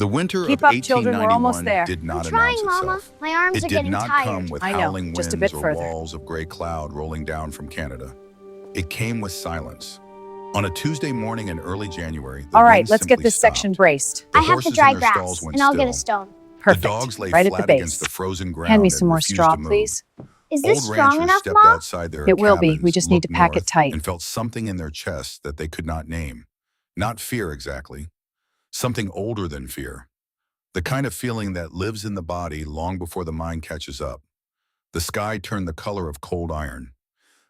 The winter Keep of up, children. We're almost 1891 there. did I'm not trying, announce Mama. itself. My arms It are did getting not tired. come with I know, howling just a winds bit or further. walls of gray cloud rolling down from Canada. It came with silence. On a Tuesday morning in early January, the All right, wind let's get simply this section stopped. braced. The I have the horses in dry their stalls grass, went and I'll get a still. stone. The Perfect. dogs lay Right at the flat against base. the frozen ground Hand me and some more refused straw, to move. please. Is this Old strong ranchers enough, stepped Ma? outside their It will be. cabins, We just need to looked pack it north, tight. and felt something in their chests that they could not name. Not fear exactly. Something older than fear. The kind of feeling that lives in the body long before the mind catches up. The sky turned the color of cold iron.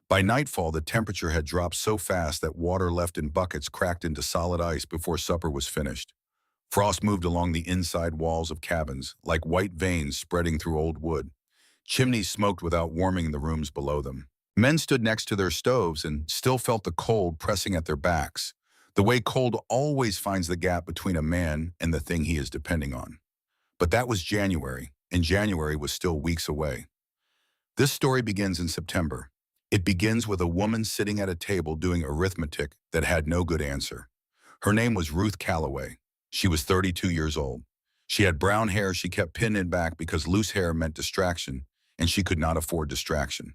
By nightfall, the temperature had dropped so fast that water left in buckets cracked into solid ice before supper was finished. Frost moved along the inside walls of cabins, like white veins spreading through old wood. Chimneys smoked without warming the rooms below them. Men stood next to their stoves and still felt the cold pressing at their backs, the way cold always finds the gap between a man and the thing he is depending on. But that was January, and January was still weeks away. This story begins in September. It begins with a woman sitting at a table doing arithmetic that had no good answer. Her name was Ruth Calloway. She was 32 years old. She had brown hair she kept pinned in back because loose hair meant distraction, and she could not afford distraction.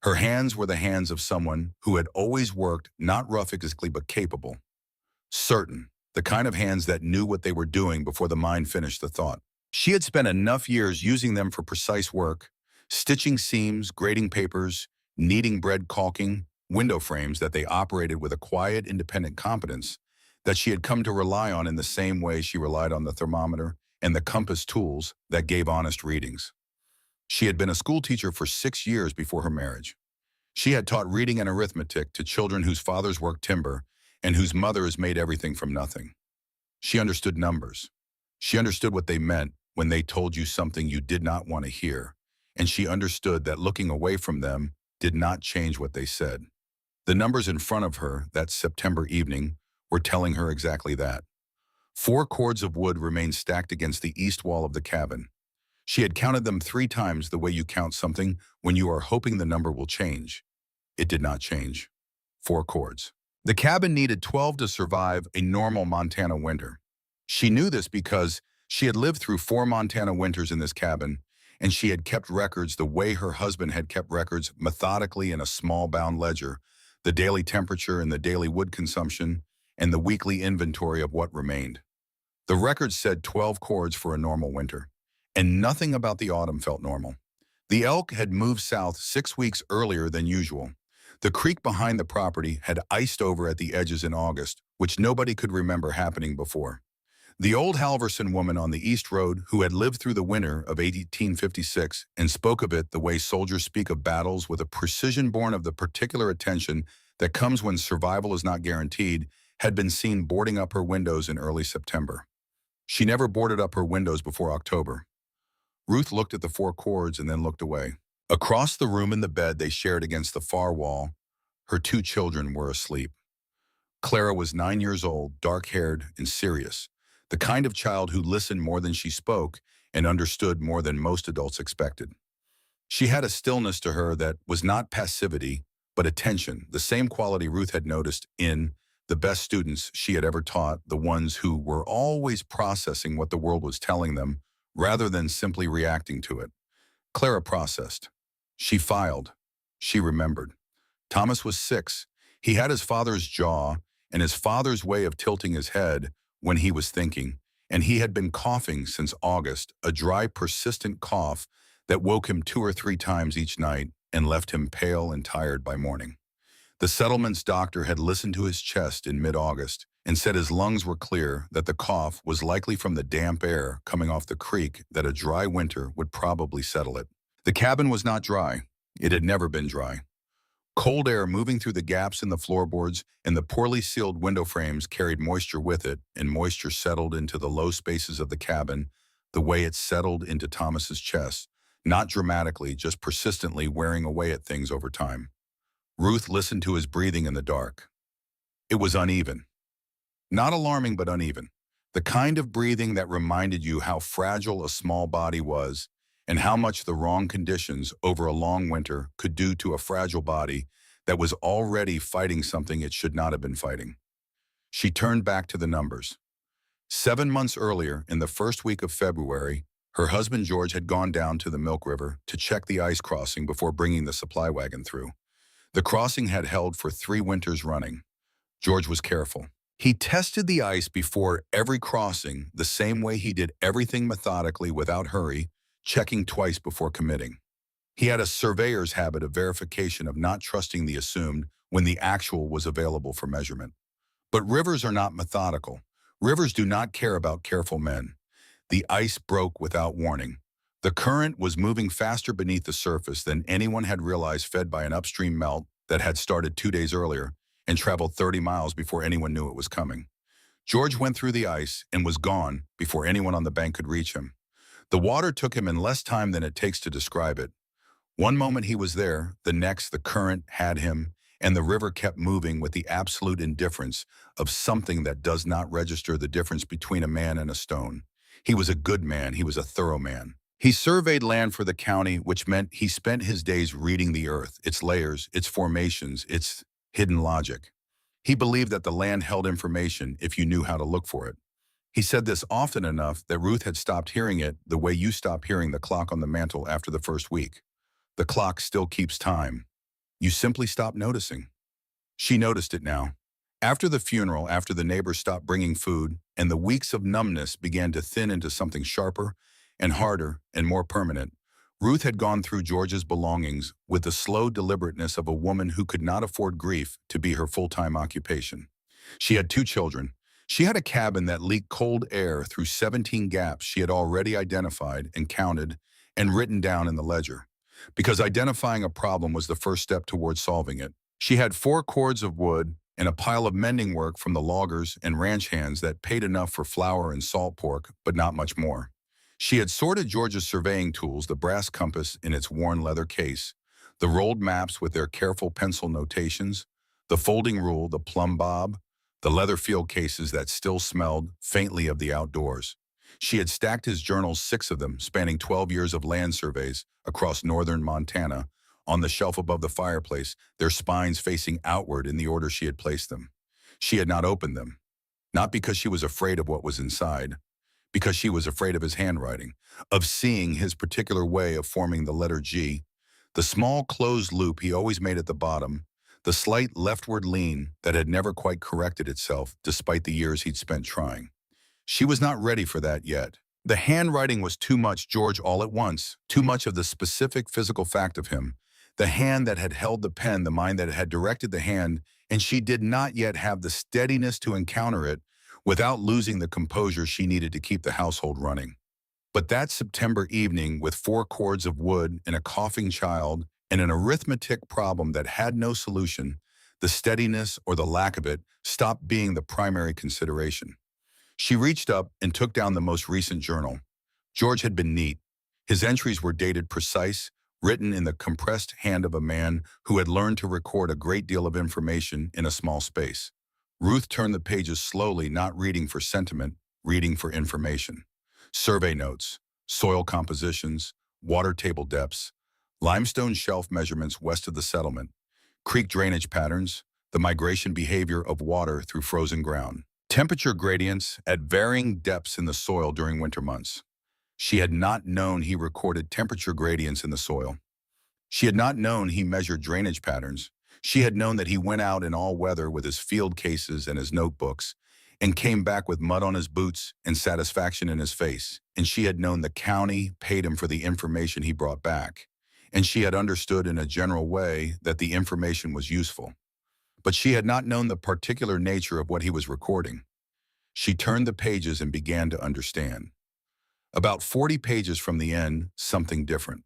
Her hands were the hands of someone who had always worked, not rough physically but capable. Certain, the kind of hands that knew what they were doing before the mind finished the thought. She had spent enough years using them for precise work, stitching seams, grading papers, kneading bread caulking, window frames that they operated with a quiet, independent competence that she had come to rely on in the same way she relied on the thermometer and the compass tools that gave honest readings. She had been a school teacher for 6 years before her marriage. She had taught reading and arithmetic to children whose fathers worked timber and whose mothers made everything from nothing. She understood numbers. She understood what they meant when they told you something you did not want to hear, and she understood that looking away from them did not change what they said. The numbers in front of her that September evening were telling her exactly that. 4 cords of wood remained stacked against the east wall of the cabin. She had counted them 3 times the way you count something when you are hoping the number will change. It did not change. 4 cords. The cabin needed 12 to survive a normal Montana winter. She knew this because she had lived through 4 Montana winters in this cabin, and she had kept records the way her husband had kept records methodically in a small bound ledger, the daily temperature and the daily wood consumption, and the weekly inventory of what remained. The records said 12 cords for a normal winter, and nothing about the autumn felt normal. The elk had moved south 6 weeks earlier than usual. The creek behind the property had iced over at the edges in August, which nobody could remember happening before. The old Halverson woman on the East Road, who had lived through the winter of 1856 and spoke of it the way soldiers speak of battles with a precision born of the particular attention that comes when survival is not guaranteed, had been seen boarding up her windows in early September. She never boarded up her windows before October. Ruth looked at the 4 cords and then looked away. Across the room in the bed they shared against the far wall, her 2 children were asleep. Clara was 9 years old, dark-haired and serious, the kind of child who listened more than she spoke and understood more than most adults expected. She had a stillness to her that was not passivity, but attention, the same quality Ruth had noticed in the best students she had ever taught, the ones who were always processing what the world was telling them rather than simply reacting to it. Clara processed. She filed. She remembered. Thomas was 6. He had his father's jaw and his father's way of tilting his head when he was thinking, and he had been coughing since August, a dry, persistent cough that woke him 2 or 3 times each night and left him pale and tired by morning. The settlement's doctor had listened to his chest in mid-August and said his lungs were clear, that the cough was likely from the damp air coming off the creek, that a dry winter would probably settle it. The cabin was not dry. It had never been dry. Cold air moving through the gaps in the floorboards and the poorly sealed window frames carried moisture with it, and moisture settled into the low spaces of the cabin the way it settled into Thomas's chest, not dramatically, just persistently wearing away at things over time. Ruth listened to his breathing in the dark. It was uneven. Not alarming, but uneven. The kind of breathing that reminded you how fragile a small body was and how much the wrong conditions over a long winter could do to a fragile body that was already fighting something it should not have been fighting. She turned back to the numbers. 7 months earlier, in the first week of February, her husband George had gone down to the Milk River to check the ice crossing before bringing the supply wagon through. The crossing had held for 3 winters running. George was careful. He tested the ice before every crossing the same way he did everything methodically without hurry, checking twice before committing. He had a surveyor's habit of verification of not trusting the assumed when the actual was available for measurement. But rivers are not methodical. Rivers do not care about careful men. The ice broke without warning. The current was moving faster beneath the surface than anyone had realized, fed by an upstream melt that had started 2 days earlier and traveled 30 miles before anyone knew it was coming. George went through the ice and was gone before anyone on the bank could reach him. The water took him in less time than it takes to describe it. One moment he was there, the next the current had him, and the river kept moving with the absolute indifference of something that does not register the difference between a man and a stone. He was a good man. He was a thorough man. He surveyed land for the county, which meant he spent his days reading the earth, its layers, its formations, its hidden logic. He believed that the land held information if you knew how to look for it. He said this often enough that Ruth had stopped hearing it the way you stop hearing the clock on the mantle after the first week. The clock still keeps time. You simply stop noticing. She noticed it now. After the funeral, after the neighbors stopped bringing food, and the weeks of numbness began to thin into something sharper and harder and more permanent, Ruth had gone through George's belongings with the slow deliberateness of a woman who could not afford grief to be her full-time occupation. She had 2 children. She had a cabin that leaked cold air through 17 gaps she had already identified and counted and written down in the ledger, because identifying a problem was the first step towards solving it. She had 4 cords of wood and a pile of mending work from the loggers and ranch hands that paid enough for flour and salt pork, but not much more. She had sorted George's surveying tools, the brass compass in its worn leather case, the rolled maps with their careful pencil notations, the folding rule, the plumb bob, the leather field cases that still smelled faintly of the outdoors. She had stacked his journals, 6 of them, spanning 12 years of land surveys across northern Montana, on the shelf above the fireplace, their spines facing outward in the order she had placed them. She had not opened them, not because she was afraid of what was inside, because she was afraid of his handwriting, of seeing his particular way of forming the letter G, the small closed loop he always made at the bottom, the slight leftward lean that had never quite corrected itself despite the years he'd spent trying. She was not ready for that yet. The handwriting was too much George all at once, too much of the specific physical fact of him, the hand that had held the pen, the mind that had directed the hand, and she did not yet have the steadiness to encounter it without losing the composure she needed to keep the household running. But that September evening, with 4 cords of wood and a coughing child and an arithmetic problem that had no solution, the steadiness or the lack of it stopped being the primary consideration. She reached up and took down the most recent journal. George had been neat. His entries were dated precise, written in the compressed hand of a man who had learned to record a great deal of information in a small space. Ruth turned the pages slowly, not reading for sentiment, reading for information. Survey notes, soil compositions, water table depths, limestone shelf measurements west of the settlement, creek drainage patterns, the migration behavior of water through frozen ground, temperature gradients at varying depths in the soil during winter months. She had not known he recorded temperature gradients in the soil. She had not known he measured drainage patterns. She had known that he went out in all weather with his field cases and his notebooks and came back with mud on his boots and satisfaction in his face. And she had known the county paid him for the information he brought back. And she had understood in a general way that the information was useful. But she had not known the particular nature of what he was recording. She turned the pages and began to understand. About 40 pages from the end, something different.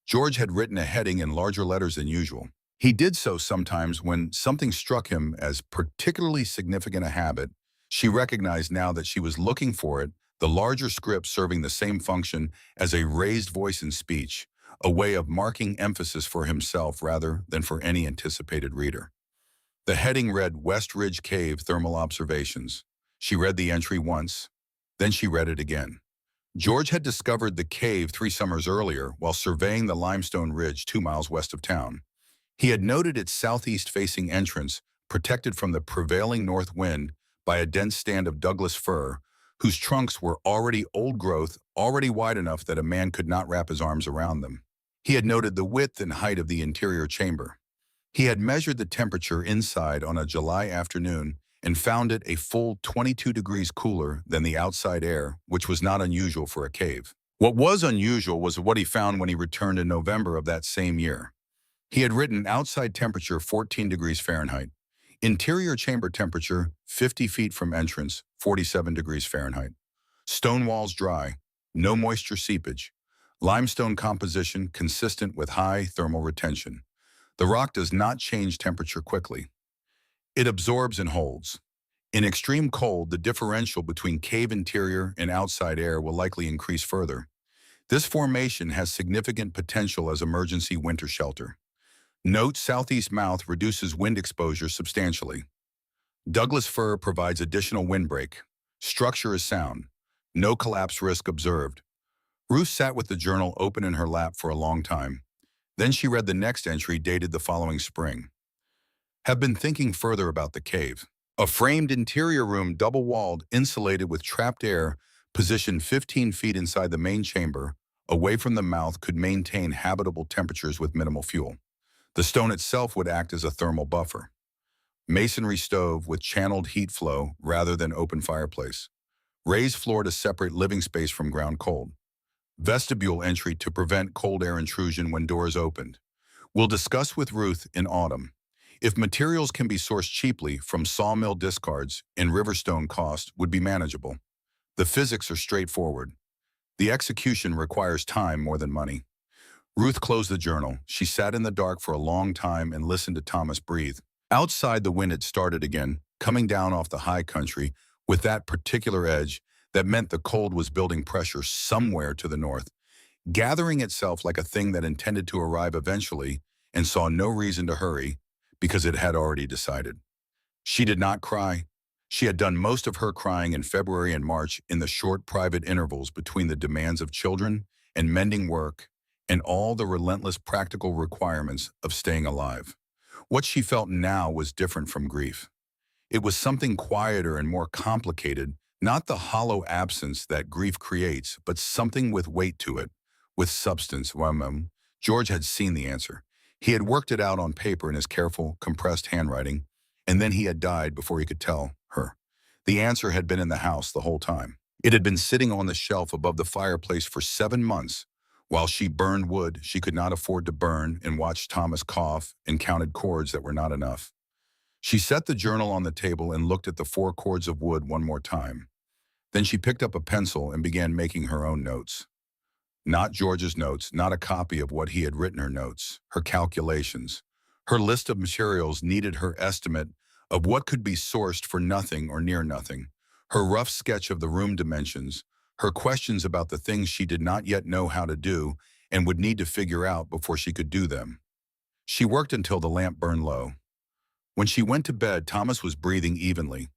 George had written a heading in larger letters than usual. He did so sometimes when something struck him as particularly significant a habit. She recognized now that she was looking for it, the larger script serving the same function as a raised voice in speech, a way of marking emphasis for himself rather than for any anticipated reader. The heading read West Ridge Cave Thermal Observations. She read the entry once, then she read it again. George had discovered the cave 3 summers earlier while surveying the limestone ridge 2 miles west of town. He had noted its southeast-facing entrance, protected from the prevailing north wind by a dense stand of Douglas fir, whose trunks were already old growth, already wide enough that a man could not wrap his arms around them. He had noted the width and height of the interior chamber. He had measured the temperature inside on a July afternoon and found it a full 22 degrees cooler than the outside air, which was not unusual for a cave. What was unusual was what he found when he returned in November of that same year. He had written outside temperature 14 degrees Fahrenheit, interior chamber temperature 50 feet from entrance 47 degrees Fahrenheit, stone walls dry, no moisture seepage, limestone composition consistent with high thermal retention. The rock does not change temperature quickly. It absorbs and holds. In extreme cold, the differential between cave interior and outside air will likely increase further. This formation has significant potential as emergency winter shelter. Note southeast mouth reduces wind exposure substantially. Douglas fir provides additional windbreak. Structure is sound. No collapse risk observed. Ruth sat with the journal open in her lap for a long time. Then she read the next entry dated the following spring. Have been thinking further about the cave. A framed interior room, double-walled, insulated with trapped air, positioned 15 feet inside the main chamber, away from the mouth, could maintain habitable temperatures with minimal fuel. The stone itself would act as a thermal buffer. Masonry stove with channeled heat flow rather than open fireplace. Raised floor to separate living space from ground cold. Vestibule entry to prevent cold air intrusion when doors opened. We'll discuss with Ruth in autumn. If materials can be sourced cheaply from sawmill discards and riverstone, cost would be manageable. The physics are straightforward. The execution requires time more than money. Ruth closed the journal. She sat in the dark for a long time and listened to Thomas breathe. Outside, the wind had started again, coming down off the high country with that particular edge that meant the cold was building pressure somewhere to the north, gathering itself like a thing that intended to arrive eventually and saw no reason to hurry because it had already decided. She did not cry. She had done most of her crying in February and March in the short private intervals between the demands of children and mending work and all the relentless practical requirements of staying alive. What she felt now was different from grief. It was something quieter and more complicated, not the hollow absence that grief creates, but something with weight to it, with substance. George had seen the answer. He had worked it out on paper in his careful, compressed handwriting, and then he had died before he could tell her. The answer had been in the house the whole time. It had been sitting on the shelf above the fireplace for 7 months. While she burned wood she could not afford to burn and watched Thomas cough and counted cords that were not enough. She set the journal on the table and looked at the 4 cords of wood one more time. Then she picked up a pencil and began making her own notes. Not George's notes, not a copy of what he had written, her notes, her calculations. Her list of materials needed her estimate of what could be sourced for nothing or near nothing, her rough sketch of the room dimensions, her questions about the things she did not yet know how to do and would need to figure out before she could do them. She worked until the lamp burned low. When she went to bed, Thomas was breathing evenly.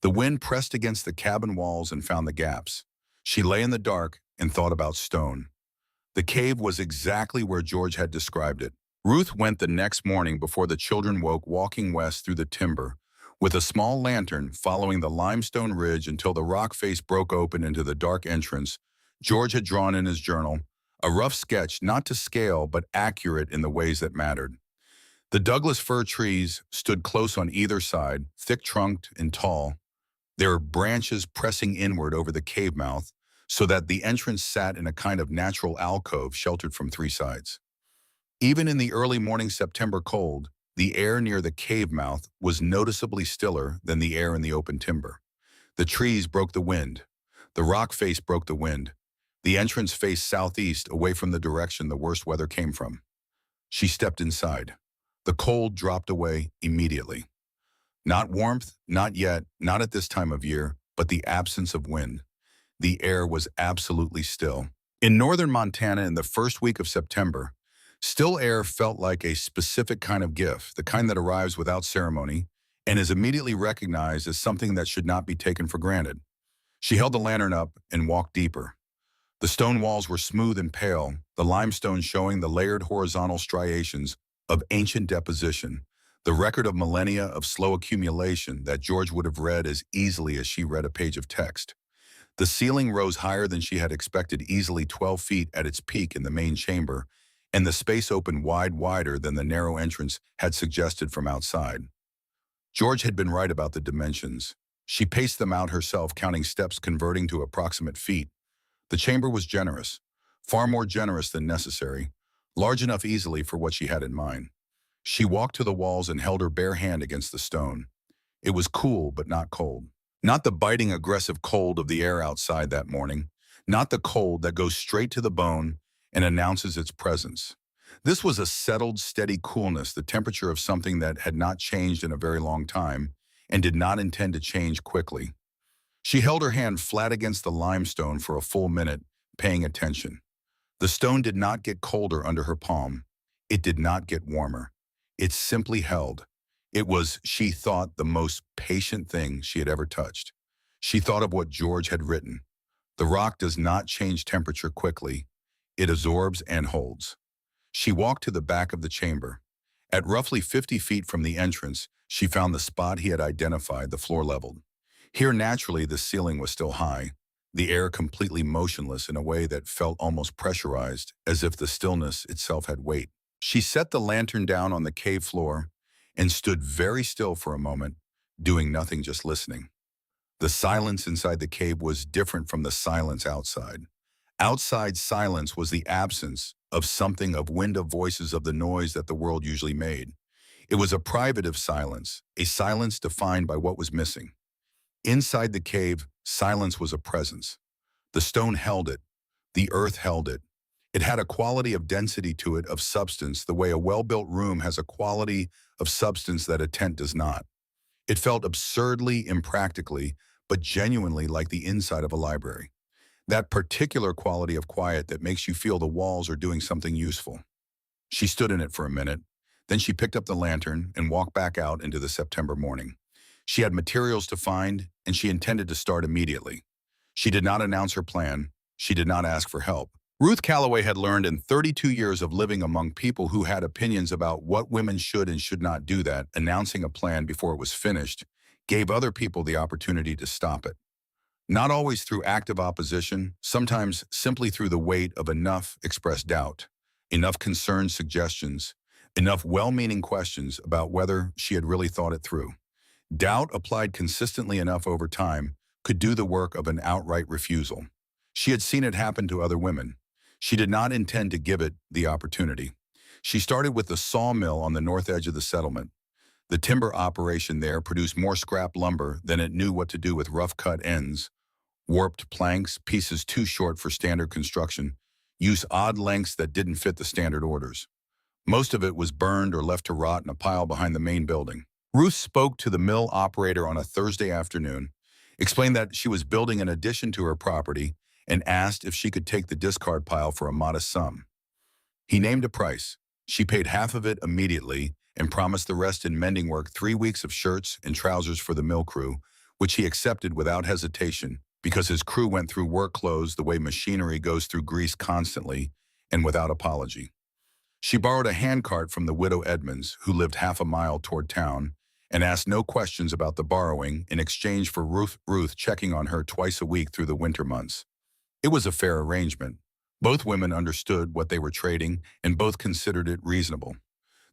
The wind pressed against the cabin walls and found the gaps. She lay in the dark and thought about stone. The cave was exactly where George had described it. Ruth went the next morning before the children woke, walking west through the timber, with a small lantern following the limestone ridge until the rock face broke open into the dark entrance George had drawn in his journal, a rough sketch not to scale but accurate in the ways that mattered. The Douglas fir trees stood close on either side, thick-trunked and tall, their branches pressing inward over the cave mouth so that the entrance sat in a kind of natural alcove sheltered from 3 sides. Even in the early morning September cold, the air near the cave mouth was noticeably stiller than the air in the open timber. The trees broke the wind. The rock face broke the wind. The entrance faced southeast, away from the direction the worst weather came from. She stepped inside. The cold dropped away immediately. Not warmth, not yet, not at this time of year, but the absence of wind. The air was absolutely still. In northern Montana in the first week of September, still air felt like a specific kind of gift, the kind that arrives without ceremony and is immediately recognized as something that should not be taken for granted. She held the lantern up and walked deeper. The stone walls were smooth and pale, the limestone showing the layered horizontal striations of ancient deposition, the record of millennia of slow accumulation that George would have read as easily as she read a page of text. The ceiling rose higher than she had expected, easily 12 feet at its peak in the main chamber, and the space opened wider than the narrow entrance had suggested from outside. George had been right about the dimensions. She paced them out herself, counting steps converting to approximate feet. The chamber was generous, far more generous than necessary, large enough easily for what she had in mind. She walked to the walls and held her bare hand against the stone. It was cool, but not cold. Not the biting, aggressive cold of the air outside that morning. Not the cold that goes straight to the bone and announces its presence. This was a settled, steady coolness, the temperature of something that had not changed in a very long time and did not intend to change quickly. She held her hand flat against the limestone for a full minute, paying attention. The stone did not get colder under her palm. It did not get warmer. It simply held. It was, she thought, the most patient thing she had ever touched. She thought of what George had written. The rock does not change temperature quickly. It absorbs and holds. She walked to the back of the chamber. At roughly 50 feet from the entrance, she found the spot he had identified, the floor leveled. Here, naturally, the ceiling was still high, the air completely motionless in a way that felt almost pressurized, as if the stillness itself had weight. She set the lantern down on the cave floor and stood very still for a moment, doing nothing, just listening. The silence inside the cave was different from the silence outside. Outside silence was the absence of something, of wind, of voices, of the noise that the world usually made. It was a privative silence, a silence defined by what was missing. Inside the cave, silence was a presence. The stone held it. The earth held it. It had a quality of density to it, of substance, the way a well-built room has a quality of substance that a tent does not. It felt absurdly, impractically, but genuinely like the inside of a library. That particular quality of quiet that makes you feel the walls are doing something useful. She stood in it for a minute. Then she picked up the lantern and walked back out into the September morning. She had materials to find, and she intended to start immediately. She did not announce her plan. She did not ask for help. Ruth Calloway had learned in 32 years of living among people who had opinions about what women should and should not do that announcing a plan before it was finished gave other people the opportunity to stop it. Not always through active opposition, sometimes simply through the weight of enough expressed doubt, enough concerned suggestions, enough well-meaning questions about whether she had really thought it through. Doubt applied consistently enough over time could do the work of an outright refusal. She had seen it happen to other women. She did not intend to give it the opportunity. She started with the sawmill on the north edge of the settlement. The timber operation there produced more scrap lumber than it knew what to do with rough-cut ends, warped planks, pieces too short for standard construction, used odd lengths that didn't fit the standard orders. Most of it was burned or left to rot in a pile behind the main building. Ruth spoke to the mill operator on a Thursday afternoon, explained that she was building an addition to her property, and asked if she could take the discard pile for a modest sum. He named a price. She paid half of it immediately and promised the rest in mending work, 3 weeks of shirts and trousers for the mill crew, which he accepted without hesitation because his crew went through work clothes the way machinery goes through grease constantly and without apology. She borrowed a handcart from the widow Edmonds, who lived half a mile toward town, and asked no questions about the borrowing in exchange for Ruth checking on her twice a week through the winter months. It was a fair arrangement. Both women understood what they were trading, and both considered it reasonable.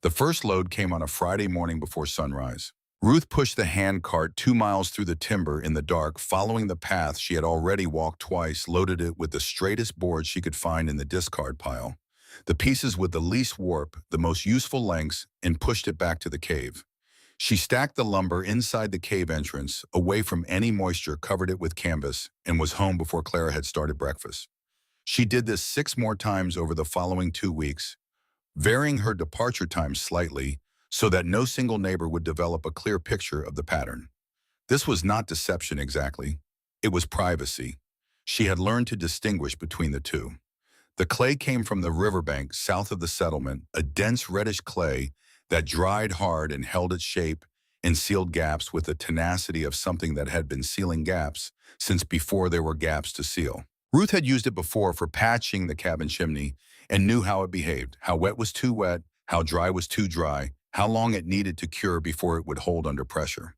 The first load came on a Friday morning before sunrise. Ruth pushed the handcart 2 miles through the timber in the dark, following the path she had already walked twice, loaded it with the straightest boards she could find in the discard pile, the pieces with the least warp, the most useful lengths, and pushed it back to the cave. She stacked the lumber inside the cave entrance, away from any moisture, covered it with canvas, and was home before Clara had started breakfast. She did this 6 more times over the following 2 weeks, varying her departure times slightly so that no single neighbor would develop a clear picture of the pattern. This was not deception exactly. It was privacy. She had learned to distinguish between the two. The clay came from the riverbank south of the settlement, a dense reddish clay that dried hard and held its shape and sealed gaps with the tenacity of something that had been sealing gaps since before there were gaps to seal. Ruth had used it before for patching the cabin chimney and knew how it behaved, how wet was too wet, how dry was too dry, how long it needed to cure before it would hold under pressure.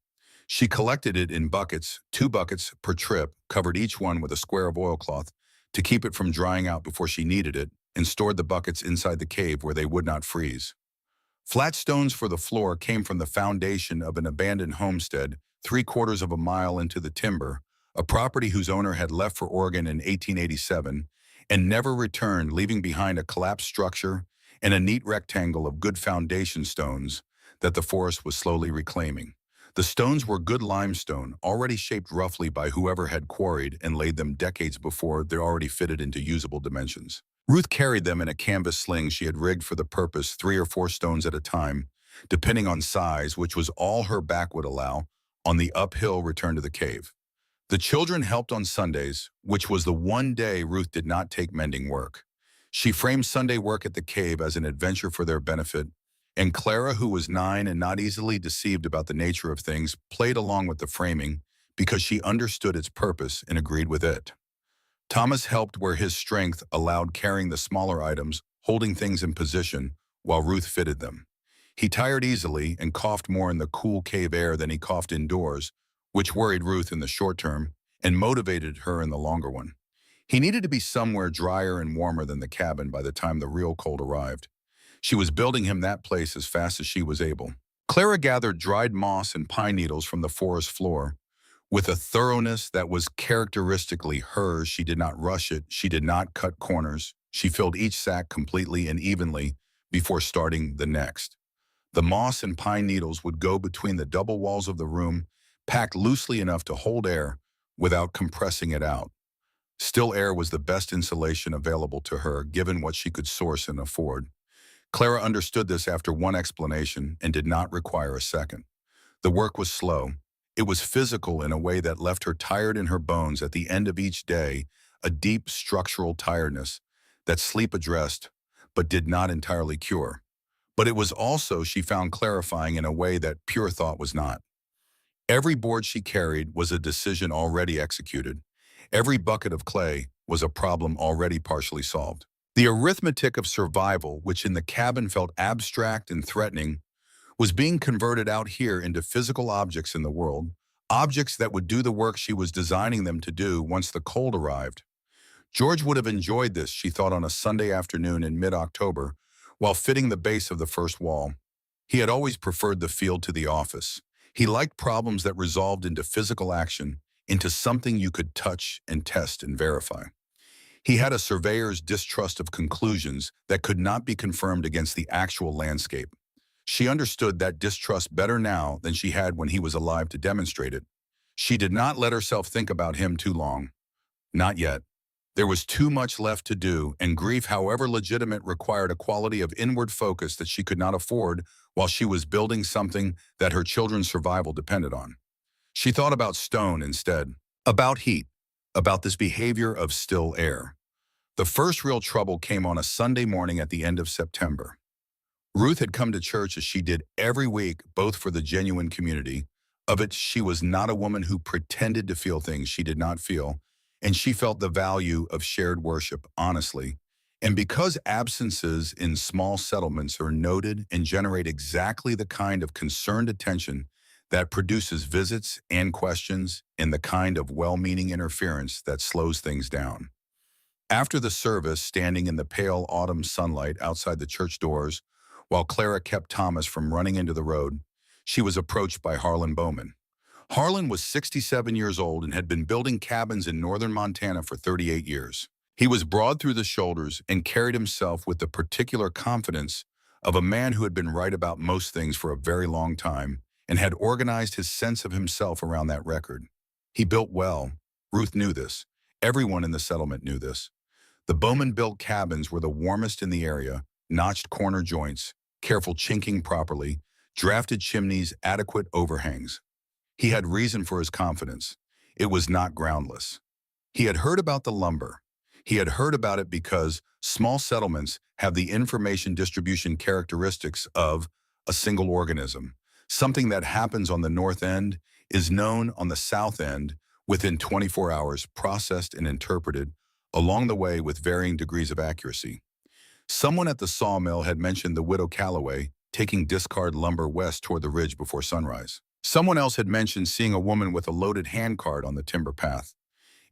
She collected it in buckets, 2 buckets per trip, covered each one with a square of oilcloth to keep it from drying out before she needed it, and stored the buckets inside the cave where they would not freeze. Flat stones for the floor came from the foundation of an abandoned homestead 3/4 of a mile into the timber, a property whose owner had left for Oregon in 1887 and never returned, leaving behind a collapsed structure and a neat rectangle of good foundation stones that the forest was slowly reclaiming. The stones were good limestone, already shaped roughly by whoever had quarried and laid them decades before they already fitted into usable dimensions. Ruth carried them in a canvas sling she had rigged for the purpose, 3 or 4 stones at a time, depending on size, which was all her back would allow, on the uphill return to the cave. The children helped on Sundays, which was the one day Ruth did not take mending work. She framed Sunday work at the cave as an adventure for their benefit, and Clara, who was 9 and not easily deceived about the nature of things, played along with the framing because she understood its purpose and agreed with it. Thomas helped where his strength allowed, carrying the smaller items, holding things in position while Ruth fitted them. He tired easily and coughed more in the cool cave air than he coughed indoors, which worried Ruth in the short term and motivated her in the longer one. He needed to be somewhere drier and warmer than the cabin by the time the real cold arrived. She was building him that place as fast as she was able. Clara gathered dried moss and pine needles from the forest floor. With a thoroughness that was characteristically hers, she did not rush it, she did not cut corners. She filled each sack completely and evenly before starting the next. The moss and pine needles would go between the double walls of the room, packed loosely enough to hold air without compressing it out. Still air was the best insulation available to her, given what she could source and afford. Clara understood this after one explanation and did not require a second. The work was slow. It was physical in a way that left her tired in her bones at the end of each day, a deep structural tiredness that sleep addressed but did not entirely cure. But it was also, she found, clarifying in a way that pure thought was not. Every board she carried was a decision already executed. Every bucket of clay was a problem already partially solved. The arithmetic of survival, which in the cabin felt abstract and threatening, was being converted out here into physical objects in the world, objects that would do the work she was designing them to do once the cold arrived. George would have enjoyed this, she thought, on a Sunday afternoon in mid-October, while fitting the base of the first wall. He had always preferred the field to the office. He liked problems that resolved into physical action, into something you could touch and test and verify. He had a surveyor's distrust of conclusions that could not be confirmed against the actual landscape. She understood that distrust better now than she had when he was alive to demonstrate it. She did not let herself think about him too long. Not yet. There was too much left to do, and grief, however legitimate, required a quality of inward focus that she could not afford while she was building something that her children's survival depended on. She thought about stone instead, about heat, about this behavior of still air. The first real trouble came on a Sunday morning at the end of September. Ruth had come to church as she did every week, both for the genuine community. Of it, she was not a woman who pretended to feel things she did not feel, and she felt the value of shared worship, honestly. And because absences in small settlements are noted and generate exactly the kind of concerned attention that produces visits and questions and the kind of well-meaning interference that slows things down. After the service, standing in the pale autumn sunlight outside the church doors, while Clara kept Thomas from running into the road, she was approached by Harlan Bowman. Harlan was 67 years old and had been building cabins in northern Montana for 38 years. He was broad through the shoulders and carried himself with the particular confidence of a man who had been right about most things for a very long time and had organized his sense of himself around that record. He built well. Ruth knew this. Everyone in the settlement knew this. The Bowman-built cabins were the warmest in the area, notched corner joints, careful chinking properly, drafted chimneys, adequate overhangs. He had reason for his confidence. It was not groundless. He had heard about the lumber. He had heard about it because small settlements have the information distribution characteristics of a single organism. Something that happens on the north end is known on the south end within 24 hours, processed and interpreted along the way with varying degrees of accuracy. Someone at the sawmill had mentioned the widow Calloway taking discard lumber west toward the ridge before sunrise. Someone else had mentioned seeing a woman with a loaded handcart on the timber path.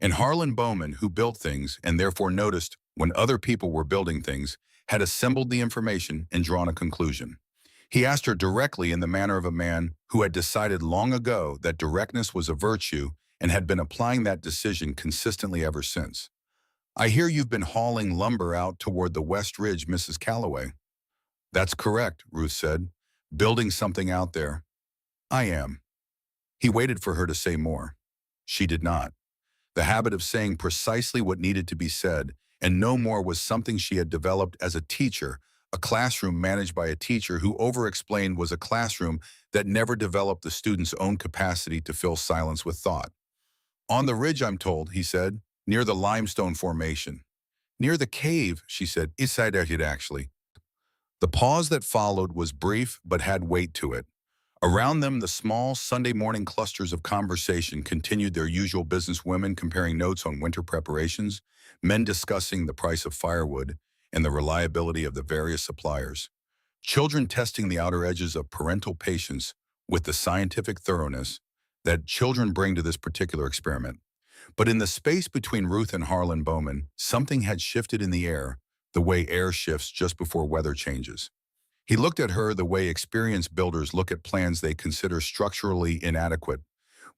And Harlan Bowman, who built things and therefore noticed when other people were building things, had assembled the information and drawn a conclusion. He asked her directly in the manner of a man who had decided long ago that directness was a virtue and had been applying that decision consistently ever since. "I hear you've been hauling lumber out toward the West Ridge, Mrs. Calloway." "That's correct," Ruth said. "Building something out there." "I am." He waited for her to say more. She did not. The habit of saying precisely what needed to be said, and no more, was something she had developed as a teacher. A classroom managed by a teacher who over-explained was a classroom that never developed the student's own capacity to fill silence with thought. "On the ridge, I'm told," he said, "near the limestone formation." "Near the cave," she said. "Inside it, actually." The pause that followed was brief but had weight to it. Around them, the small Sunday morning clusters of conversation continued their usual business: women comparing notes on winter preparations, men discussing the price of firewood and the reliability of the various suppliers, children testing the outer edges of parental patience with the scientific thoroughness that children bring to this particular experiment. But in the space between Ruth and Harlan Bowman, something had shifted in the air, the way air shifts just before weather changes. He looked at her the way experienced builders look at plans they consider structurally inadequate,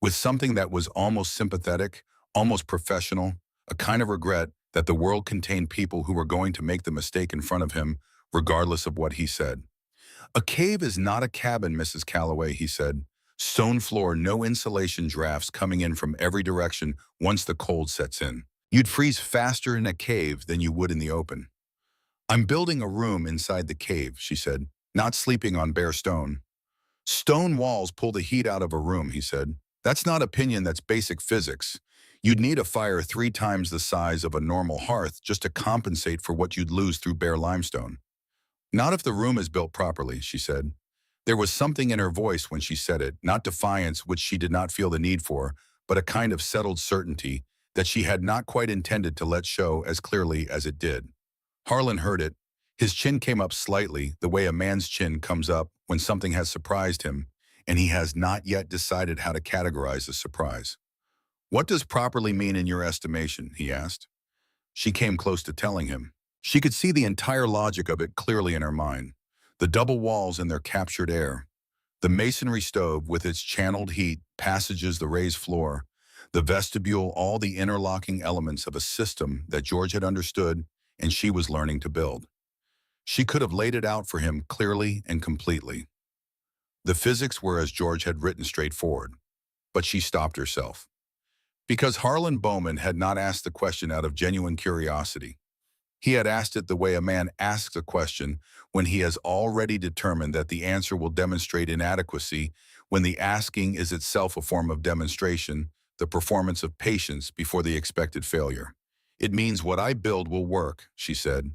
with something that was almost sympathetic, almost professional, a kind of regret that the world contained people who were going to make the mistake in front of him, regardless of what he said. "A cave is not a cabin, Mrs. Calloway," he said. "Stone floor, no insulation, drafts coming in from every direction once the cold sets in. You'd freeze faster in a cave than you would in the open." "I'm building a room inside the cave," she said, "not sleeping on bare stone." "Stone walls pull the heat out of a room," he said. "That's not opinion, that's basic physics. You'd need a fire 3 times the size of a normal hearth just to compensate for what you'd lose through bare limestone." "Not if the room is built properly," she said. There was something in her voice when she said it, not defiance, which she did not feel the need for, but a kind of settled certainty that she had not quite intended to let show as clearly as it did. Harlan heard it. His chin came up slightly, the way a man's chin comes up when something has surprised him, and he has not yet decided how to categorize the surprise. "What does properly mean in your estimation?" he asked. She came close to telling him. She could see the entire logic of it clearly in her mind. The double walls and their captured air, the masonry stove with its channeled heat, passages, the raised floor, the vestibule, all the interlocking elements of a system that George had understood and she was learning to build. She could have laid it out for him clearly and completely. The physics were as George had written, straightforward. But she stopped herself. Because Harlan Bowman had not asked the question out of genuine curiosity. He had asked it the way a man asks a question when he has already determined that the answer will demonstrate inadequacy, when the asking is itself a form of demonstration, the performance of patience before the expected failure. "It means what I build will work," she said.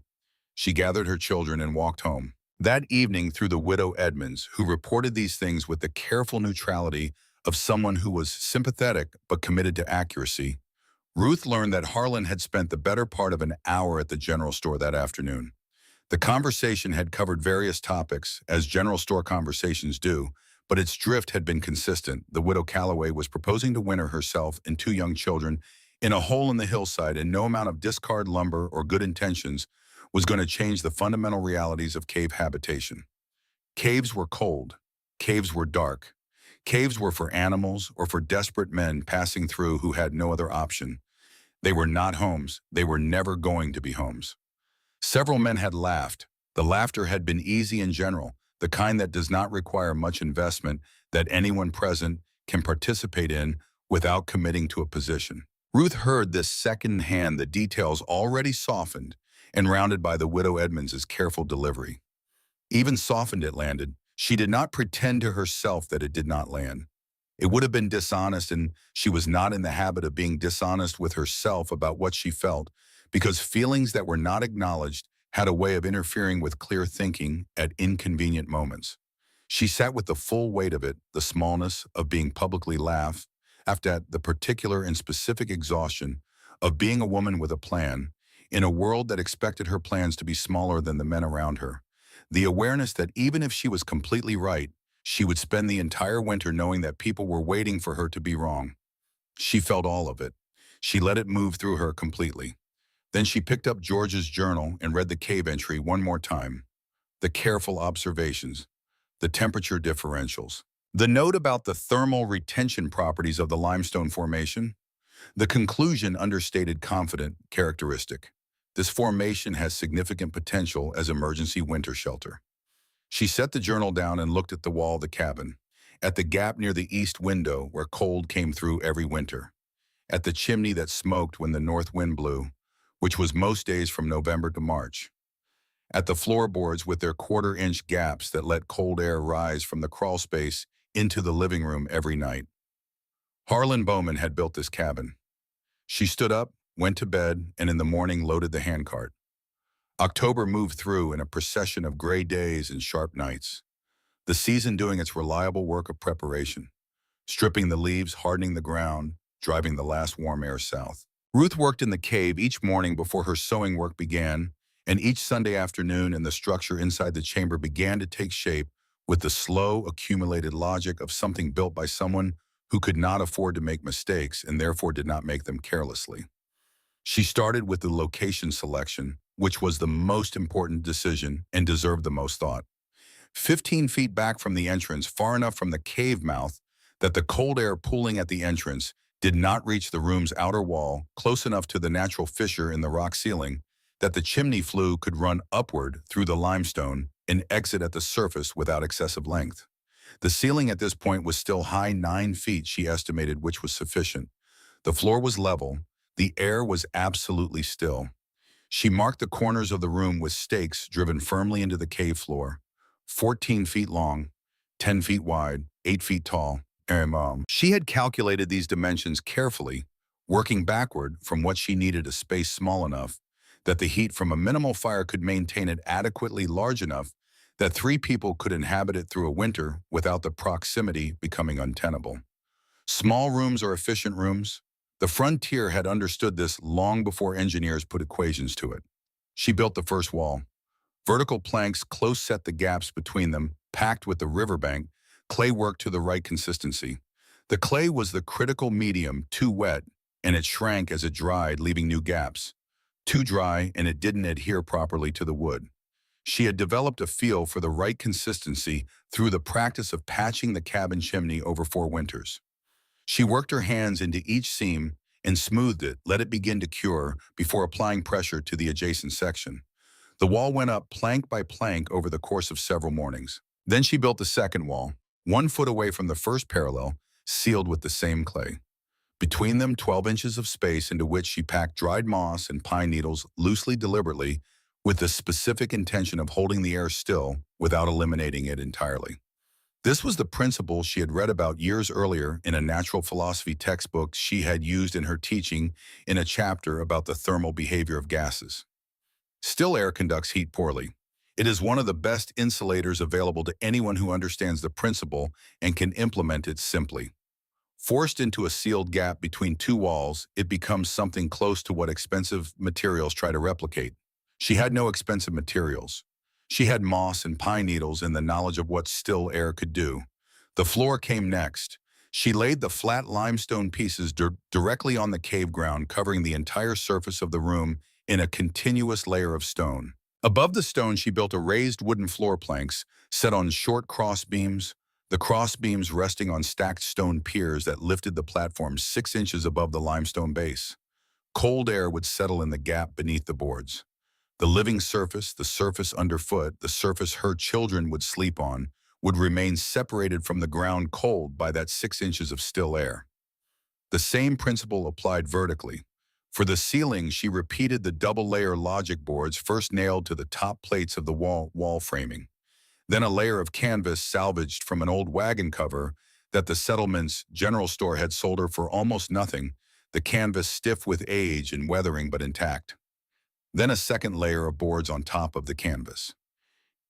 She gathered her children and walked home. That evening, through the widow Edmonds, who reported these things with the careful neutrality of someone who was sympathetic but committed to accuracy, Ruth learned that Harlan had spent the better part of an hour at the general store that afternoon. The conversation had covered various topics, as general store conversations do, but its drift had been consistent. The widow Calloway was proposing to winter herself and 2 young children in a hole in the hillside, and no amount of discard lumber or good intentions was going to change the fundamental realities of cave habitation. Caves were cold. Caves were dark. Caves were for animals or for desperate men passing through who had no other option. They were not homes. They were never going to be homes. Several men had laughed. The laughter had been easy and general, the kind that does not require much investment, that anyone present can participate in without committing to a position. Ruth heard this second-hand, the details already softened and rounded by the widow Edmonds' careful delivery. Even softened, it landed. She did not pretend to herself that it did not land. It would have been dishonest, and she was not in the habit of being dishonest with herself about what she felt, because feelings that were not acknowledged had a way of interfering with clear thinking at inconvenient moments. She sat with the full weight of it, the smallness of being publicly laughed at, the particular and specific exhaustion of being a woman with a plan, in a world that expected her plans to be smaller than the men around her. The awareness that even if she was completely right, She would spend the entire winter knowing that people were waiting for her to be wrong. She felt all of it. She let it move through her completely. Then she picked up George's journal and read the cave entry one more time. The careful observations, the temperature differentials, the note about the thermal retention properties of the limestone formation, the conclusion understated confident characteristic. This formation has significant potential as emergency winter shelter. She set the journal down and looked at the wall of the cabin, at the gap near the east window where cold came through every winter, at the chimney that smoked when the north wind blew, which was most days from November to March, at the floorboards with their quarter-inch gaps that let cold air rise from the crawl space into the living room every night. Harlan Bowman had built this cabin. She stood up, went to bed, and in the morning loaded the handcart. October moved through in a procession of gray days and sharp nights, the season doing its reliable work of preparation, stripping the leaves, hardening the ground, driving the last warm air south. Ruth worked in the cave each morning before her sewing work began, and each Sunday afternoon and the structure inside the chamber began to take shape with the slow, accumulated logic of something built by someone who could not afford to make mistakes and therefore did not make them carelessly. She started with the location selection, which was the most important decision and deserved the most thought. 15 feet back from the entrance, far enough from the cave mouth that the cold air pooling at the entrance did not reach the room's outer wall, close enough to the natural fissure in the rock ceiling that the chimney flue could run upward through the limestone and exit at the surface without excessive length. The ceiling at this point was still high 9 feet, she estimated, which was sufficient. The floor was level. The air was absolutely still. She marked the corners of the room with stakes driven firmly into the cave floor, 14 feet long, 10 feet wide, 8 feet tall. She had calculated these dimensions carefully, working backward from what she needed a space small enough that the heat from a minimal fire could maintain it adequately large enough that 3 people could inhabit it through a winter without the proximity becoming untenable. Small rooms are efficient rooms. The frontier had understood this long before engineers put equations to it. She built the first wall. Vertical planks close set the gaps between them, packed with the riverbank, clay work to the right consistency. The clay was the critical medium, too wet, and it shrank as it dried, leaving new gaps. Too dry, and it didn't adhere properly to the wood. She had developed a feel for the right consistency through the practice of patching the cabin chimney over 4 winters. She worked her hands into each seam and smoothed it, let it begin to cure before applying pressure to the adjacent section. The wall went up plank by plank over the course of several mornings. Then she built the second wall, 1 foot away from the first parallel, sealed with the same clay. Between them, 12 inches of space into which she packed dried moss and pine needles loosely, deliberately, with the specific intention of holding the air still without eliminating it entirely. This was the principle she had read about years earlier in a natural philosophy textbook she had used in her teaching in a chapter about the thermal behavior of gases. Still air conducts heat poorly. It is one of the best insulators available to anyone who understands the principle and can implement it simply. Forced into a sealed gap between 2 walls, it becomes something close to what expensive materials try to replicate. She had no expensive materials. She had moss and pine needles and the knowledge of what still air could do. The floor came next. She laid the flat limestone pieces directly on the cave ground, covering the entire surface of the room in a continuous layer of stone. Above the stone, she built a raised wooden floor planks set on short cross beams, the cross beams resting on stacked stone piers that lifted the platform 6 inches above the limestone base. Cold air would settle in the gap beneath the boards. The living surface, the surface underfoot, the surface her children would sleep on, would remain separated from the ground cold by that 6 inches of still air. The same principle applied vertically. For the ceiling, she repeated the double-layer logic boards first nailed to the top plates of the wall framing. Then a layer of canvas salvaged from an old wagon cover that the settlement's general store had sold her for almost nothing, the canvas stiff with age and weathering but intact. Then a second layer of boards on top of the canvas.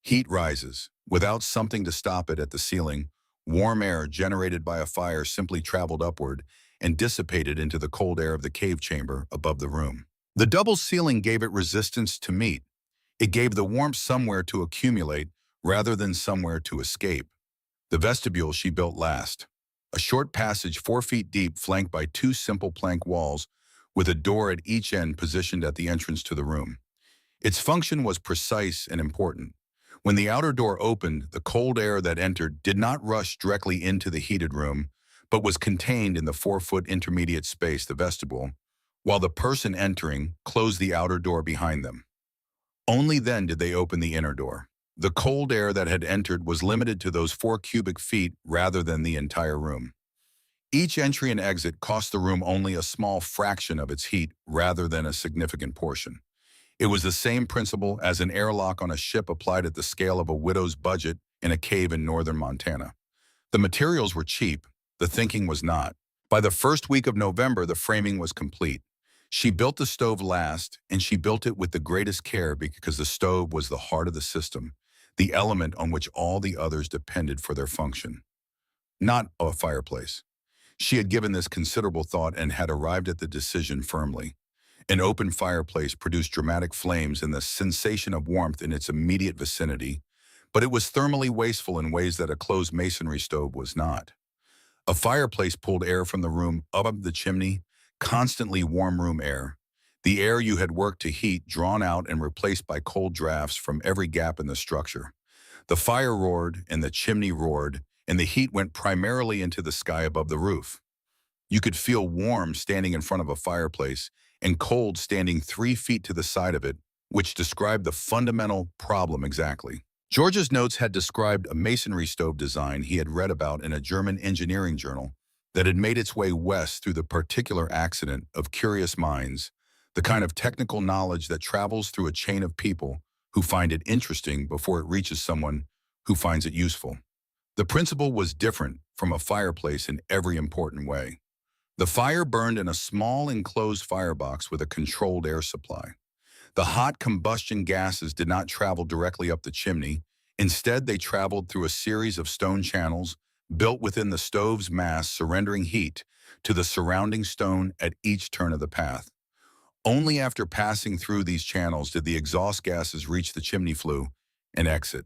Heat rises. Without something to stop it at the ceiling, warm air generated by a fire simply traveled upward and dissipated into the cold air of the cave chamber above the room. The double ceiling gave it resistance to meet. It gave the warmth somewhere to accumulate rather than somewhere to escape. The vestibule she built last. A short passage 4 feet deep flanked by two simple plank walls with a door at each end positioned at the entrance to the room. Its function was precise and important. When the outer door opened, the cold air that entered did not rush directly into the heated room, but was contained in the 4-foot intermediate space, the vestibule, while the person entering closed the outer door behind them. Only then did they open the inner door. The cold air that had entered was limited to those 4 cubic feet rather than the entire room. Each entry and exit cost the room only a small fraction of its heat rather than a significant portion. It was the same principle as an airlock on a ship applied at the scale of a widow's budget in a cave in northern Montana. The materials were cheap, the thinking was not. By the first week of November, the framing was complete. She built the stove last, and she built it with the greatest care because the stove was the heart of the system, the element on which all the others depended for their function. Not a fireplace. She had given this considerable thought and had arrived at the decision firmly. An open fireplace produced dramatic flames and the sensation of warmth in its immediate vicinity, but it was thermally wasteful in ways that a closed masonry stove was not. A fireplace pulled air from the room up the chimney, constantly warm room air. The air you had worked to heat drawn out and replaced by cold drafts from every gap in the structure. The fire roared and the chimney roared, and the heat went primarily into the sky above the roof. You could feel warm standing in front of a fireplace and cold standing 3 feet to the side of it, which described the fundamental problem exactly. George's notes had described a masonry stove design he had read about in a German engineering journal that had made its way west through the particular accident of curious minds, the kind of technical knowledge that travels through a chain of people who find it interesting before it reaches someone who finds it useful. The principle was different from a fireplace in every important way. The fire burned in a small enclosed firebox with a controlled air supply. The hot combustion gases did not travel directly up the chimney. Instead, they traveled through a series of stone channels built within the stove's mass, surrendering heat to the surrounding stone at each turn of the path. Only after passing through these channels did the exhaust gases reach the chimney flue and exit.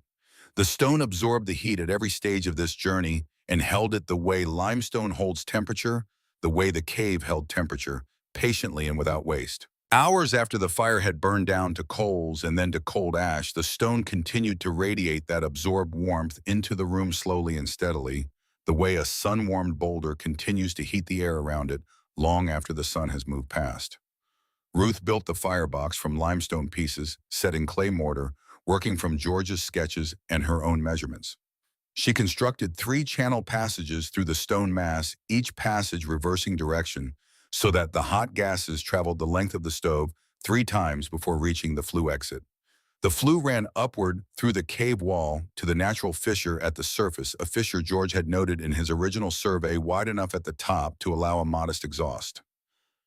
The stone absorbed the heat at every stage of this journey and held it the way limestone holds temperature, the way the cave held temperature, patiently and without waste. Hours after the fire had burned down to coals and then to cold ash, the stone continued to radiate that absorbed warmth into the room slowly and steadily, the way a sun-warmed boulder continues to heat the air around it long after the sun has moved past. Ruth built the firebox from limestone pieces set in clay mortar, working from George's sketches and her own measurements. She constructed 3 channel passages through the stone mass, each passage reversing direction, so that the hot gases traveled the length of the stove 3 times before reaching the flue exit. The flue ran upward through the cave wall to the natural fissure at the surface, a fissure George had noted in his original survey wide enough at the top to allow a modest exhaust.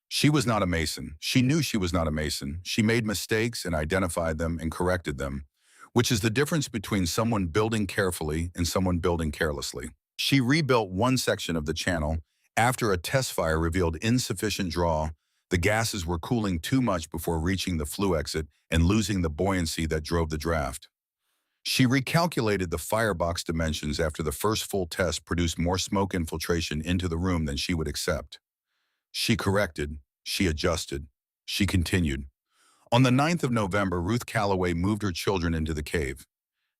She was not a mason. She knew she was not a mason. She made mistakes and identified them and corrected them, which is the difference between someone building carefully and someone building carelessly. She rebuilt one section of the channel. After a test fire revealed insufficient draw, the gases were cooling too much before reaching the flue exit and losing the buoyancy that drove the draft. She recalculated the firebox dimensions after the first full test produced more smoke infiltration into the room than she would accept. She corrected, she adjusted, she continued. On the 9th of November, Ruth Calloway moved her children into the cave.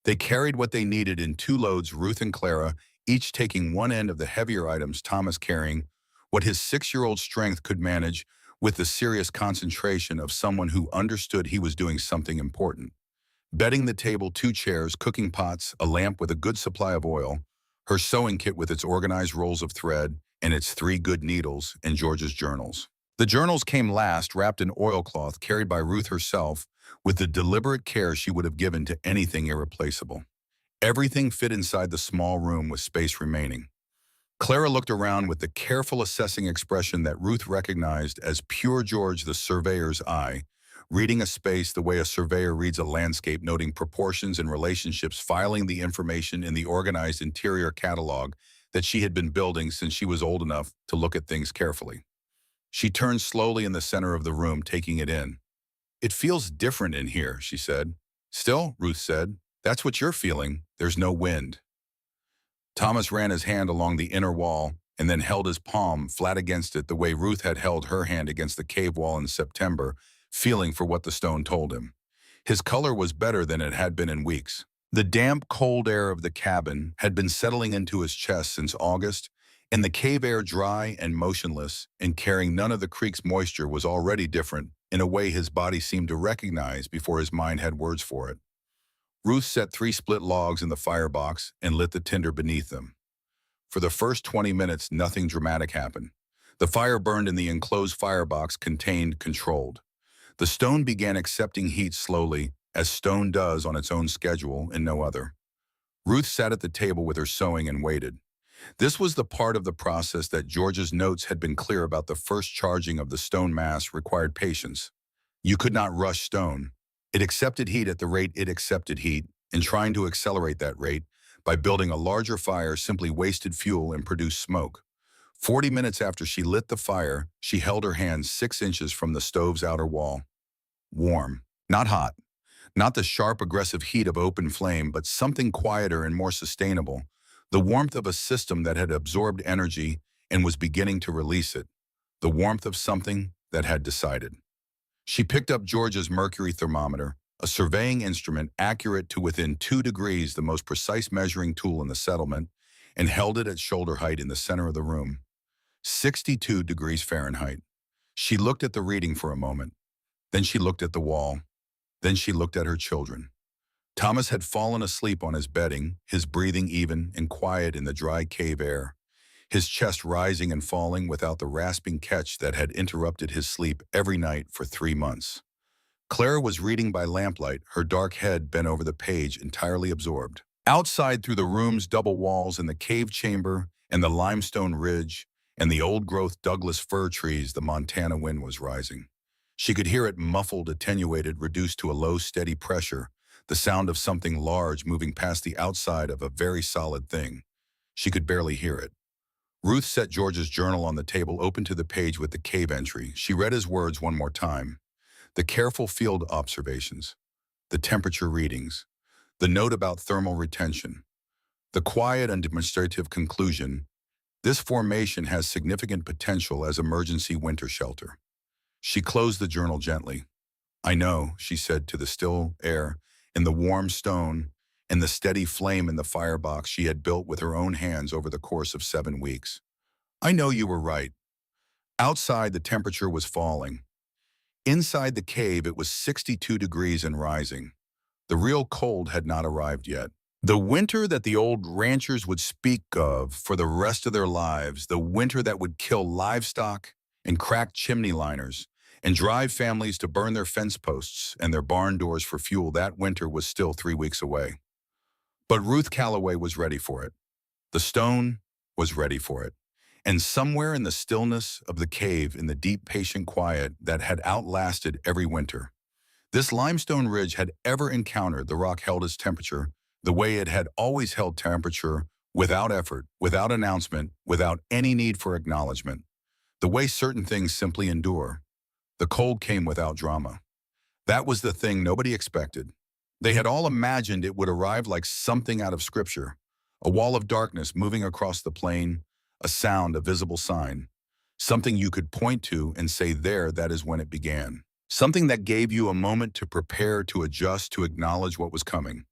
They carried what they needed in 2 loads, Ruth and Clara, each taking one end of the heavier items, Thomas carrying what his 6-year-old strength could manage with the serious concentration of someone who understood he was doing something important. Bedding the table, 2 chairs, cooking pots, a lamp with a good supply of oil, her sewing kit with its organized rolls of thread and its 3 good needles, and George's journals. The journals came last, wrapped in oilcloth, carried by Ruth herself, with the deliberate care she would have given to anything irreplaceable. Everything fit inside the small room with space remaining. Clara looked around with the careful assessing expression that Ruth recognized as pure George the surveyor's eye, reading a space the way a surveyor reads a landscape, noting proportions and relationships, filing the information in the organized interior catalog that she had been building since she was old enough to look at things carefully. She turned slowly in the center of the room, taking it in. "It feels different in here," she said. "Still," Ruth said, "that's what you're feeling. There's no wind." Thomas ran his hand along the inner wall and then held his palm flat against it the way Ruth had held her hand against the cave wall in September, feeling for what the stone told him. His color was better than it had been in weeks. The damp, cold air of the cabin had been settling into his chest since August, and the cave air dry and motionless and carrying none of the creek's moisture was already different in a way his body seemed to recognize before his mind had words for it. Ruth set 3 split logs in the firebox and lit the tinder beneath them. For the first 20 minutes, nothing dramatic happened. The fire burned in the enclosed firebox contained, controlled. The stone began accepting heat slowly, as stone does on its own schedule and no other. Ruth sat at the table with her sewing and waited. This was the part of the process that George's notes had been clear about. The first charging of the stone mass required patience. You could not rush stone. It accepted heat at the rate it accepted heat, and trying to accelerate that rate by building a larger fire simply wasted fuel and produced smoke. 40 minutes after she lit the fire, she held her hands 6 inches from the stove's outer wall. Warm, not hot, not the sharp, aggressive heat of open flame, but something quieter and more sustainable, the warmth of a system that had absorbed energy and was beginning to release it, the warmth of something that had decided. She picked up George's mercury thermometer, a surveying instrument accurate to within 2 degrees, the most precise measuring tool in the settlement, and held it at shoulder height in the center of the room. 62 degrees Fahrenheit. She looked at the reading for a moment. Then she looked at the wall. Then she looked at her children. Thomas had fallen asleep on his bedding, his breathing even and quiet in the dry cave air, his chest rising and falling without the rasping catch that had interrupted his sleep every night for 3 months. Clara was reading by lamplight, her dark head bent over the page, entirely absorbed. Outside, through the room's double walls and the cave chamber and the limestone ridge and the old-growth Douglas fir trees, the Montana wind was rising. She could hear it, muffled, attenuated, reduced to a low, steady pressure, the sound of something large moving past the outside of a very solid thing. She could barely hear it. Ruth set George's journal on the table, open to the page with the cave entry. She read his words one more time. The careful field observations, the temperature readings, the note about thermal retention, the quiet and demonstrative conclusion. This formation has significant potential as emergency winter shelter. She closed the journal gently. I know, she said, to the still air and the warm stone and the steady flame in the firebox she had built with her own hands over the course of 7 weeks. I know you were right. Outside, the temperature was falling. Inside the cave, it was 62 degrees and rising. The real cold had not arrived yet. The winter that the old ranchers would speak of for the rest of their lives, the winter that would kill livestock and crack chimney liners and drive families to burn their fence posts and their barn doors for fuel, that winter was still 3 weeks away. But Ruth Calloway was ready for it. The stone was ready for it. And somewhere in the stillness of the cave, in the deep, patient quiet that had outlasted every winter, this limestone ridge had ever encountered. The rock held its temperature the way it had always held temperature, without effort, without announcement, without any need for acknowledgement. The way certain things simply endure. The cold came without drama. That was the thing nobody expected. They had all imagined it would arrive like something out of scripture, a wall of darkness moving across the plain, a sound, a visible sign, something you could point to and say, there, that is when it began. Something that gave you a moment to prepare, to adjust, to acknowledge what was coming.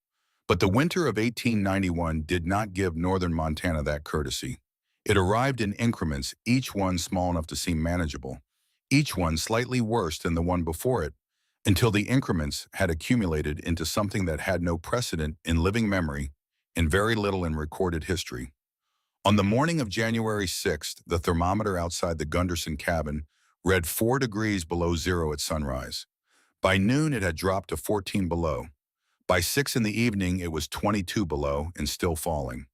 But the winter of 1891 did not give northern Montana that courtesy. It arrived in increments, each one small enough to seem manageable, each one slightly worse than the one before it, until the increments had accumulated into something that had no precedent in living memory and very little in recorded history. On the morning of January 6th, the thermometer outside the Gunderson cabin read 4 degrees below zero at sunrise. By noon, it had dropped to 14 below. By 6 in the evening, it was 22 below and still falling.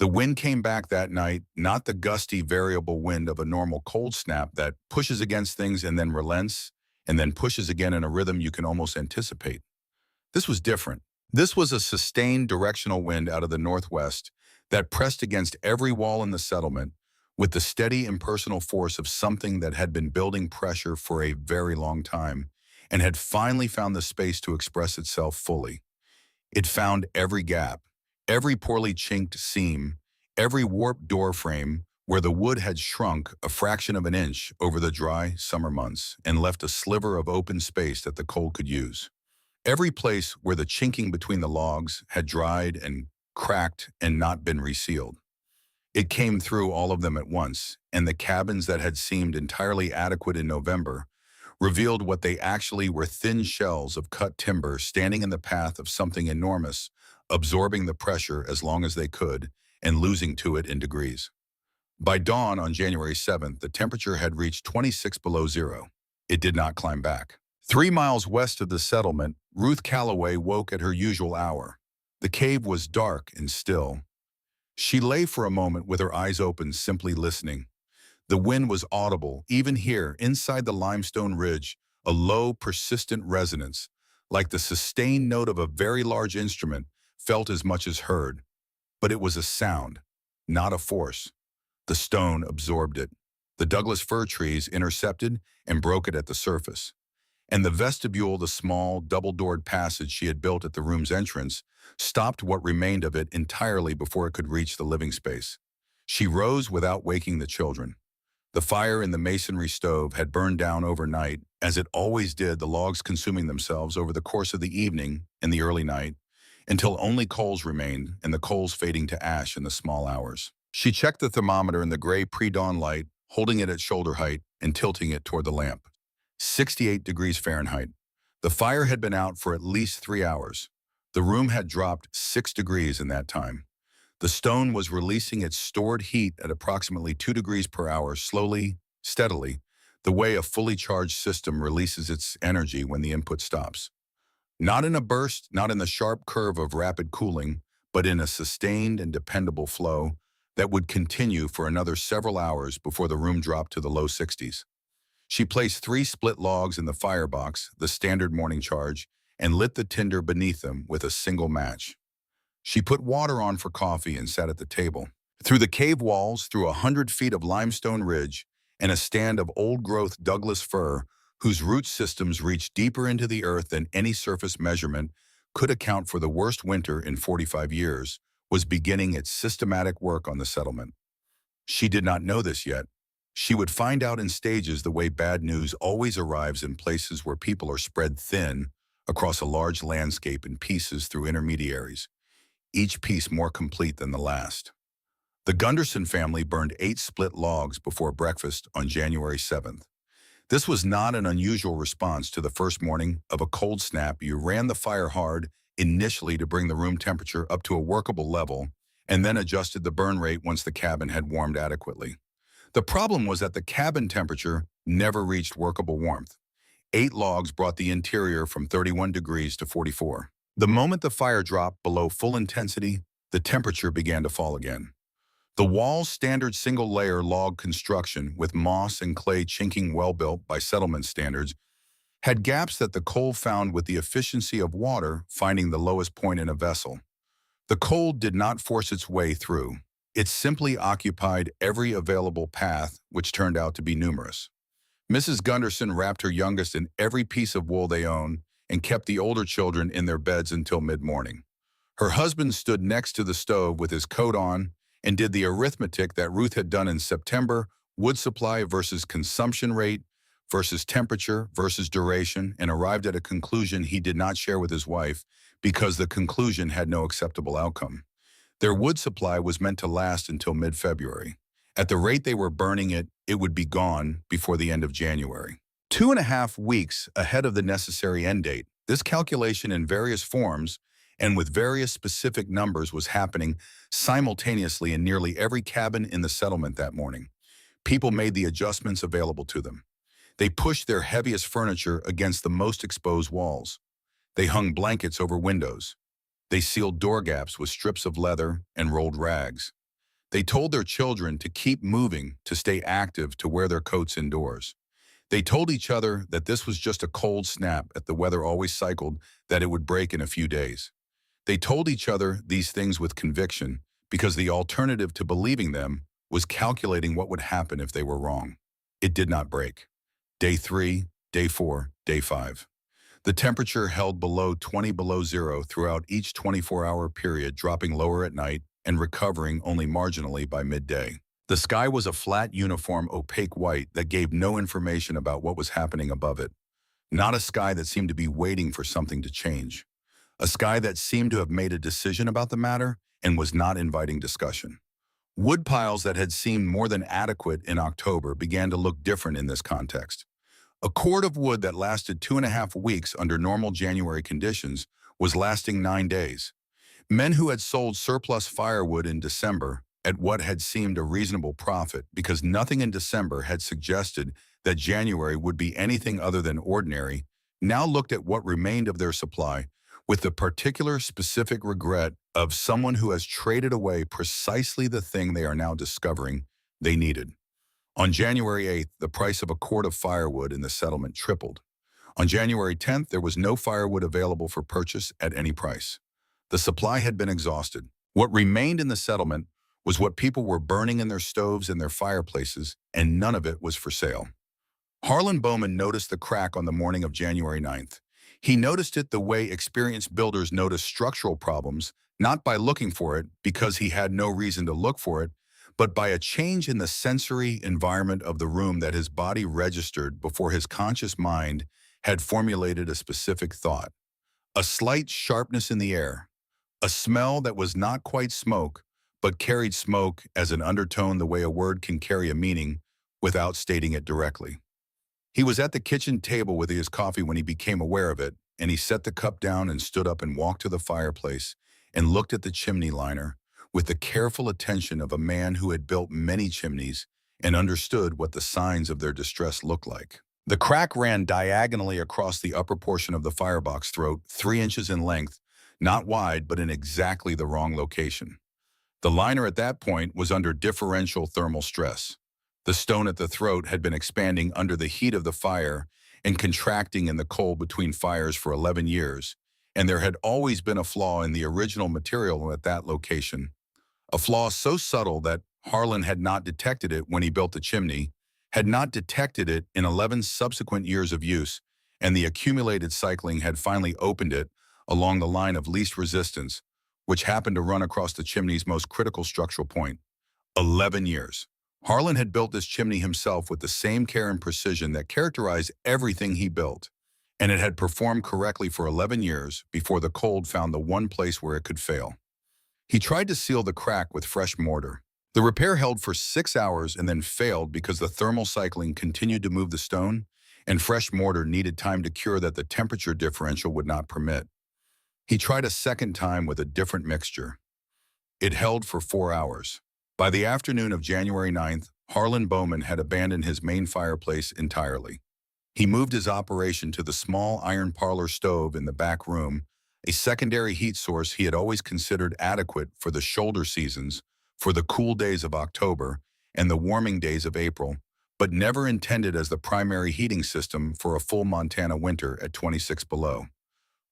The wind came back that night, not the gusty, variable wind of a normal cold snap that pushes against things and then relents, and then pushes again in a rhythm you can almost anticipate. This was different. This was a sustained directional wind out of the northwest that pressed against every wall in the settlement with the steady, impersonal force of something that had been building pressure for a very long time and had finally found the space to express itself fully. It found every gap, every poorly chinked seam, Every warped door frame where the wood had shrunk a fraction of an inch over the dry summer months and left a sliver of open space that the cold could use. Every place where the chinking between the logs had dried and cracked and not been resealed. It came through all of them at once, and the cabins that had seemed entirely adequate in November revealed what they actually were: thin shells of cut timber standing in the path of something enormous, absorbing the pressure as long as they could and losing to it in degrees. By dawn on January 7th, the temperature had reached 26 below zero. It did not climb back. 3 miles west of the settlement, Ruth Calloway woke at her usual hour. The cave was dark and still. She lay for a moment with her eyes open, simply listening. The wind was audible, even here, inside the limestone ridge, a low, persistent resonance, like the sustained note of a very large instrument, felt as much as heard. But it was a sound, not a force. The stone absorbed it. The Douglas fir trees intercepted and broke it at the surface. And the vestibule, the small, double-doored passage she had built at the room's entrance, stopped what remained of it entirely before it could reach the living space. She rose without waking the children. The fire in the masonry stove had burned down overnight, as it always did, the logs consuming themselves over the course of the evening and the early night, until only coals remained, and the coals fading to ash in the small hours. She checked the thermometer in the gray pre-dawn light, holding it at shoulder height and tilting it toward the lamp. 68 degrees Fahrenheit. The fire had been out for at least 3 hours. The room had dropped 6 degrees in that time. The stone was releasing its stored heat at approximately 2 degrees per hour, slowly, steadily, the way a fully charged system releases its energy when the input stops. Not in a burst, not in the sharp curve of rapid cooling, but in a sustained and dependable flow that would continue for another several hours before the room dropped to the low 60s. She placed 3 split logs in the firebox, the standard morning charge, and lit the tinder beneath them with a single match. She put water on for coffee and sat at the table. Through the cave walls, through 100 feet of limestone ridge, and a stand of old-growth Douglas fir, whose root systems reached deeper into the earth than any surface measurement could account for, the worst winter in 45 years, was beginning its systematic work on the settlement. She did not know this yet. She would find out in stages, the way bad news always arrives in places where people are spread thin across a large landscape in pieces through intermediaries, each piece more complete than the last. The Gunderson family burned 8 split logs before breakfast on January 7th. This was not an unusual response to the first morning of a cold snap. You ran the fire hard initially to bring the room temperature up to a workable level, and then adjusted the burn rate once the cabin had warmed adequately. The problem was that the cabin temperature never reached workable warmth. 8 logs brought the interior from 31 degrees to 44. The moment the fire dropped below full intensity, the temperature began to fall again. The wall's standard single-layer log construction, with moss and clay chinking well-built by settlement standards, had gaps that the cold found with the efficiency of water finding the lowest point in a vessel. The cold did not force its way through. It simply occupied every available path, which turned out to be numerous. Mrs. Gunderson wrapped her youngest in every piece of wool they owned and kept the older children in their beds until mid-morning. Her husband stood next to the stove with his coat on and did the arithmetic that Ruth had done in September: wood supply versus consumption rate versus temperature versus duration, and arrived at a conclusion he did not share with his wife because the conclusion had no acceptable outcome. Their wood supply was meant to last until mid-February. At the rate they were burning it, it would be gone before the end of January. 2.5 weeks ahead of the necessary end date. This calculation in various forms and with various specific numbers was happening simultaneously in nearly every cabin in the settlement that morning. People made the adjustments available to them. They pushed their heaviest furniture against the most exposed walls. They hung blankets over windows. They sealed door gaps with strips of leather and rolled rags. They told their children to keep moving, to stay active, to wear their coats indoors. They told each other that this was just a cold snap, that the weather always cycled, that it would break in a few days. They told each other these things with conviction because the alternative to believing them was calculating what would happen if they were wrong. It did not break. Day 3, day 4, day 5. The temperature held below 20 below zero throughout each 24-hour period, dropping lower at night and recovering only marginally by midday. The sky was a flat, uniform, opaque white that gave no information about what was happening above it. Not a sky that seemed to be waiting for something to change. A sky that seemed to have made a decision about the matter and was not inviting discussion. Wood piles that had seemed more than adequate in October began to look different in this context. A cord of wood that lasted 2.5 weeks under normal January conditions was lasting 9 days. Men who had sold surplus firewood in December at what had seemed a reasonable profit because nothing in December had suggested that January would be anything other than ordinary, now looked at what remained of their supply with the particular specific regret of someone who has traded away precisely the thing they are now discovering they needed. On January 8th, the price of a cord of firewood in the settlement tripled. On January 10th, there was no firewood available for purchase at any price. The supply had been exhausted. What remained in the settlement was what people were burning in their stoves and their fireplaces, and none of it was for sale. Harlan Bowman noticed the crack on the morning of January 9th. He noticed it the way experienced builders notice structural problems, not by looking for it because he had no reason to look for it, but by a change in the sensory environment of the room that his body registered before his conscious mind had formulated a specific thought. A slight sharpness in the air, a smell that was not quite smoke, but carried smoke as an undertone the way a word can carry a meaning without stating it directly. He was at the kitchen table with his coffee when he became aware of it, and he set the cup down and stood up and walked to the fireplace and looked at the chimney liner with the careful attention of a man who had built many chimneys and understood what the signs of their distress looked like. The crack ran diagonally across the upper portion of the firebox throat, 3 inches in length, not wide, but in exactly the wrong location. The liner at that point was under differential thermal stress. The stone at the throat had been expanding under the heat of the fire and contracting in the cold between fires for 11 years, and there had always been a flaw in the original material at that location. A flaw so subtle that Harlan had not detected it when he built the chimney, had not detected it in 11 subsequent years of use, and the accumulated cycling had finally opened it along the line of least resistance, which happened to run across the chimney's most critical structural point. 11 years. Harlan had built this chimney himself with the same care and precision that characterized everything he built, and it had performed correctly for 11 years before the cold found the one place where it could fail. He tried to seal the crack with fresh mortar. The repair held for 6 hours and then failed because the thermal cycling continued to move the stone, and fresh mortar needed time to cure that the temperature differential would not permit. He tried a second time with a different mixture. It held for 4 hours. By the afternoon of January 9th, Harlan Bowman had abandoned his main fireplace entirely. He moved his operation to the small iron parlor stove in the back room, a secondary heat source he had always considered adequate for the shoulder seasons, for the cool days of October and the warming days of April, but never intended as the primary heating system for a full Montana winter at 26 below.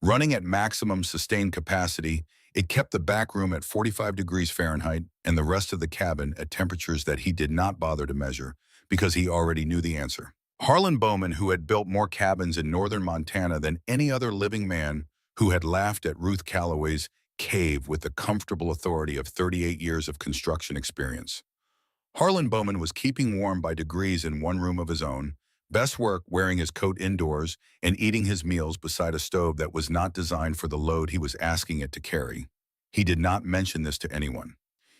Running at maximum sustained capacity, it kept the back room at 45 degrees Fahrenheit and the rest of the cabin at temperatures that he did not bother to measure because he already knew the answer. Harlan Bowman, who had built more cabins in northern Montana than any other living man, who had laughed at Ruth Calloway's cave with the comfortable authority of 38 years of construction experience. Harlan Bowman was keeping warm by degrees in one room of his own, best work wearing his coat indoors and eating his meals beside a stove that was not designed for the load he was asking it to carry. He did not mention this to anyone.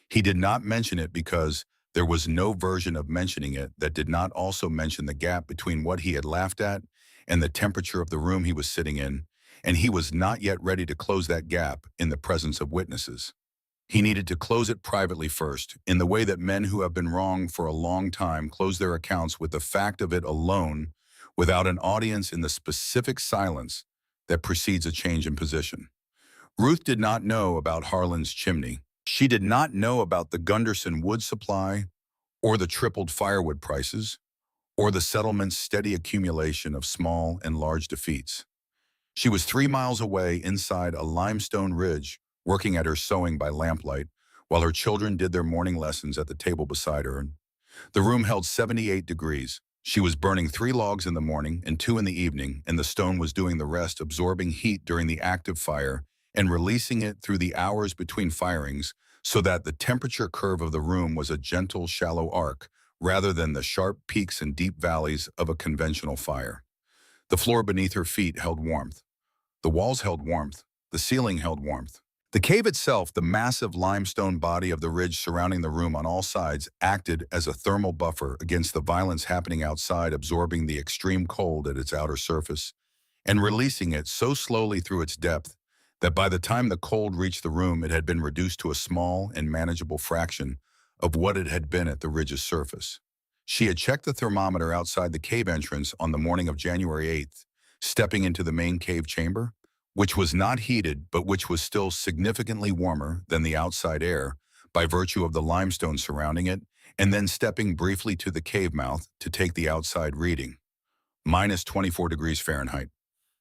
He did not mention it because there was no version of mentioning it that did not also mention the gap between what he had laughed at and the temperature of the room he was sitting in, and he was not yet ready to close that gap in the presence of witnesses. He needed to close it privately first, in the way that men who have been wrong for a long time close their accounts with the fact of it alone, without an audience in the specific silence that precedes a change in position. Ruth did not know about Harlan's chimney. She did not know about the Gunderson wood supply, or the tripled firewood prices, or the settlement's steady accumulation of small and large defeats. She was 3 miles away inside a limestone ridge, working at her sewing by lamplight, while her children did their morning lessons at the table beside her. The room held 78 degrees. She was burning 3 logs in the morning and 2 in the evening, and the stone was doing the rest, absorbing heat during the active fire and releasing it through the hours between firings so that the temperature curve of the room was a gentle, shallow arc rather than the sharp peaks and deep valleys of a conventional fire. The floor beneath her feet held warmth. The walls held warmth. The ceiling held warmth. The cave itself, the massive limestone body of the ridge surrounding the room on all sides, acted as a thermal buffer against the violence happening outside, absorbing the extreme cold at its outer surface and releasing it so slowly through its depth that by the time the cold reached the room, it had been reduced to a small and manageable fraction of what it had been at the ridge's surface. She had checked the thermometer outside the cave entrance on the morning of January 8th, stepping into the main cave chamber, which was not heated but which was still significantly warmer than the outside air by virtue of the limestone surrounding it, and then stepping briefly to the cave mouth to take the outside reading. Minus 24 degrees Fahrenheit.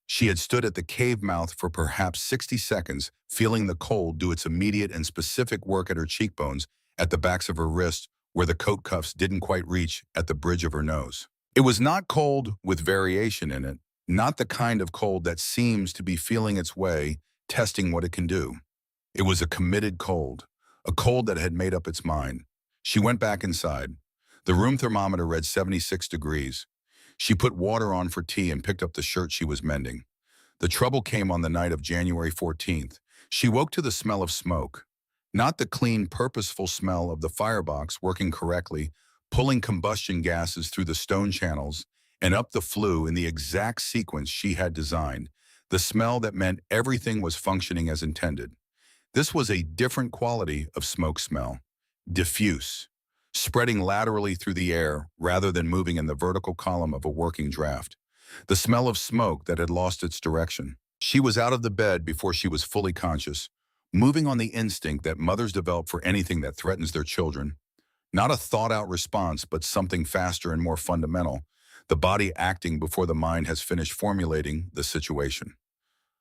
She had stood at the cave mouth for perhaps 60 seconds, feeling the cold do its immediate and specific work at her cheekbones, at the backs of her wrists, where the coat cuffs didn't quite reach at the bridge of her nose. It was not cold with variation in it, not the kind of cold that seems to be feeling its way, testing what it can do. It was a committed cold, a cold that had made up its mind. She went back inside. The room thermometer read 76 degrees. She put water on for tea and picked up the shirt she was mending. The trouble came on the night of January 14th. She woke to the smell of smoke. Not the clean, purposeful smell of the firebox working correctly, pulling combustion gases through the stone channels and up the flue in the exact sequence she had designed. The smell that meant everything was functioning as intended. This was a different quality of smoke smell. Diffuse, spreading laterally through the air rather than moving in the vertical column of a working draft. The smell of smoke that had lost its direction. She was out of the bed before she was fully conscious, moving on the instinct that mothers develop for anything that threatens their children. Not a thought-out response, but something faster and more fundamental, the body acting before the mind has finished formulating the situation.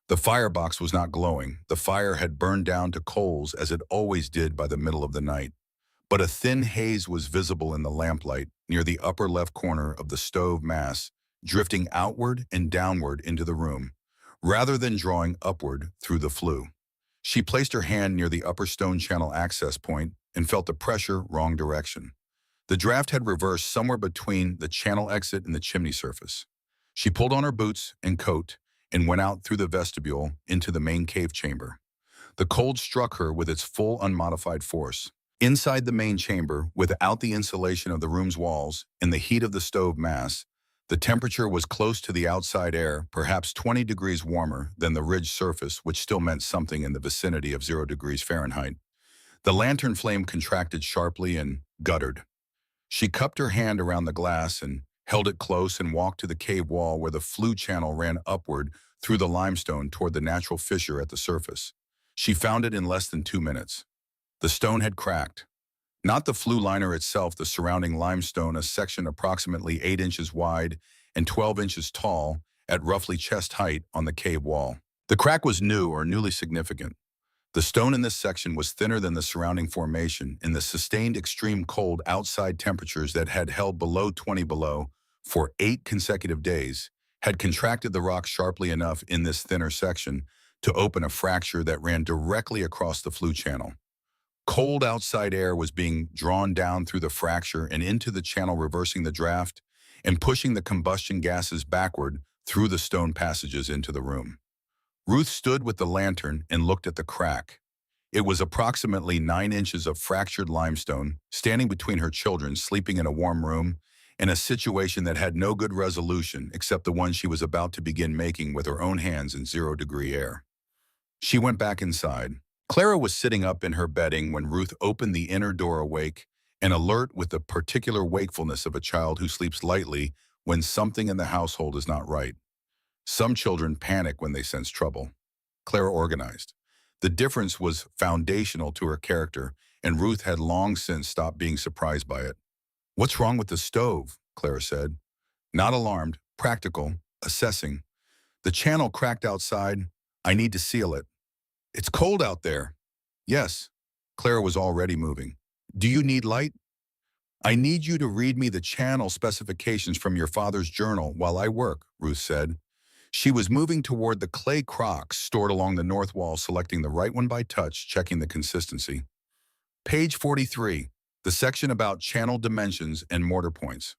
The firebox was not glowing. The fire had burned down to coals as it always did by the middle of the night. But a thin haze was visible in the lamplight near the upper left corner of the stove mass, drifting outward and downward into the room, rather than drawing upward through the flue. She placed her hand near the upper stone channel access point and felt the pressure wrong direction. The draft had reversed somewhere between the channel exit and the chimney surface. She pulled on her boots and coat and went out through the vestibule into the main cave chamber. The cold struck her with its full unmodified force. Inside the main chamber, without the insulation of the room's walls and the heat of the stove mass, the temperature was close to the outside air, perhaps 20 degrees warmer than the ridge surface, which still meant something in the vicinity of 0 degrees Fahrenheit. The lantern flame contracted sharply and guttered. She cupped her hand around the glass and held it close and walked to the cave wall where the flue channel ran upward through the limestone toward the natural fissure at the surface. She found it in less than 2 minutes. The stone had cracked. Not the flue liner itself, the surrounding limestone, a section approximately 8 inches wide and 12 inches tall at roughly chest height on the cave wall. The crack was new or newly significant. The stone in this section was thinner than the surrounding formation, and the sustained extreme cold outside temperatures that had held below 20 below for 8 consecutive days had contracted the rock sharply enough in this thinner section to open a fracture that ran directly across the flue channel. Cold outside air was being drawn down through the fracture and into the channel, reversing the draft and pushing the combustion gases backward through the stone passages into the room. Ruth stood with the lantern and looked at the crack. It was approximately 9 inches of fractured limestone, standing between her children, sleeping in a warm room, in a situation that had no good resolution except the one she was about to begin making with her own hands in 0-degree air. She went back inside. Clara was sitting up in her bedding when Ruth opened the inner door, awake and alert with the particular wakefulness of a child who sleeps lightly when something in the household is not right. Some children panic when they sense trouble. Clara organized. The difference was foundational to her character, and Ruth had long since stopped being surprised by it. "What's wrong with the stove?" Clara said. Not alarmed, practical, assessing. "The channel cracked outside. I need to seal it." "It's cold out there." "Yes." Clara was already moving. "Do you need light?" "I need you to read me the channel specifications from your father's journal while I work," Ruth said. She was moving toward the clay crocks stored along the north wall, selecting the right one by touch, checking the consistency. Page 43, the section about channel dimensions and mortar points.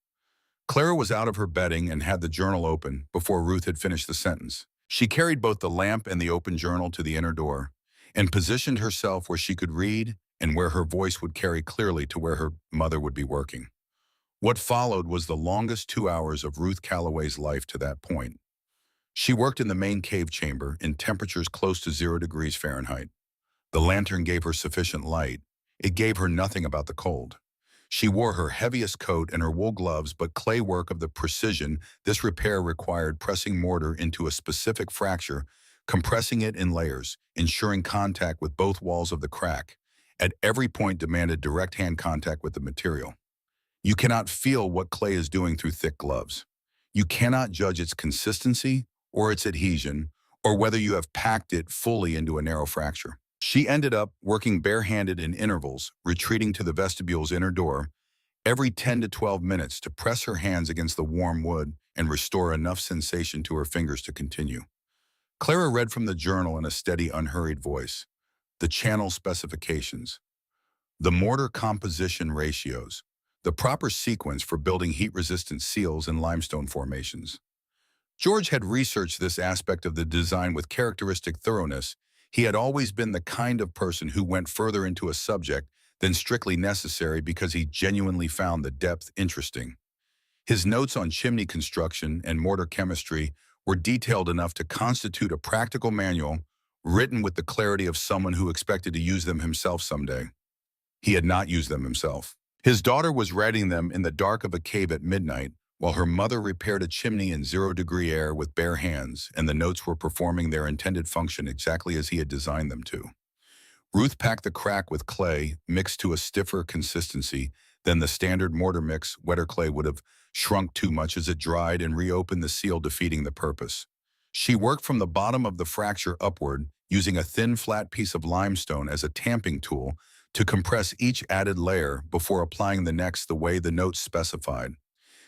Clara was out of her bedding and had the journal open before Ruth had finished the sentence. She carried both the lamp and the open journal to the inner door and positioned herself where she could read and where her voice would carry clearly to where her mother would be working. What followed was the longest 2 hours of Ruth Calloway's life to that point. She worked in the main cave chamber in temperatures close to 0 degrees Fahrenheit. The lantern gave her sufficient light. It gave her nothing about the cold. She wore her heaviest coat and her wool gloves, but clay work of the precision this repair required pressing mortar into a specific fracture, compressing it in layers, ensuring contact with both walls of the crack. At every point demanded direct hand contact with the material. You cannot feel what clay is doing through thick gloves. You cannot judge its consistency or its adhesion, or whether you have packed it fully into a narrow fracture. She ended up working barehanded in intervals, retreating to the vestibule's inner door every 10 to 12 minutes to press her hands against the warm wood and restore enough sensation to her fingers to continue. Clara read from the journal in a steady, unhurried voice. The channel specifications, the mortar composition ratios, the proper sequence for building heat-resistant seals in limestone formations. George had researched this aspect of the design with characteristic thoroughness. He had always been the kind of person who went further into a subject than strictly necessary because he genuinely found the depth interesting. His notes on chimney construction and mortar chemistry were detailed enough to constitute a practical manual written with the clarity of someone who expected to use them himself someday. He had not used them himself. His daughter was writing them in the dark of a cave at midnight, while her mother repaired a chimney in 0 degree air with bare hands, and the notes were performing their intended function exactly as he had designed them to. Ruth packed the crack with clay, mixed to a stiffer consistency than the standard mortar mix. Wetter clay would have shrunk too much as it dried and reopened the seal, defeating the purpose. She worked from the bottom of the fracture upward, using a thin, flat piece of limestone as a tamping tool to compress each added layer before applying the next the way the notes specified.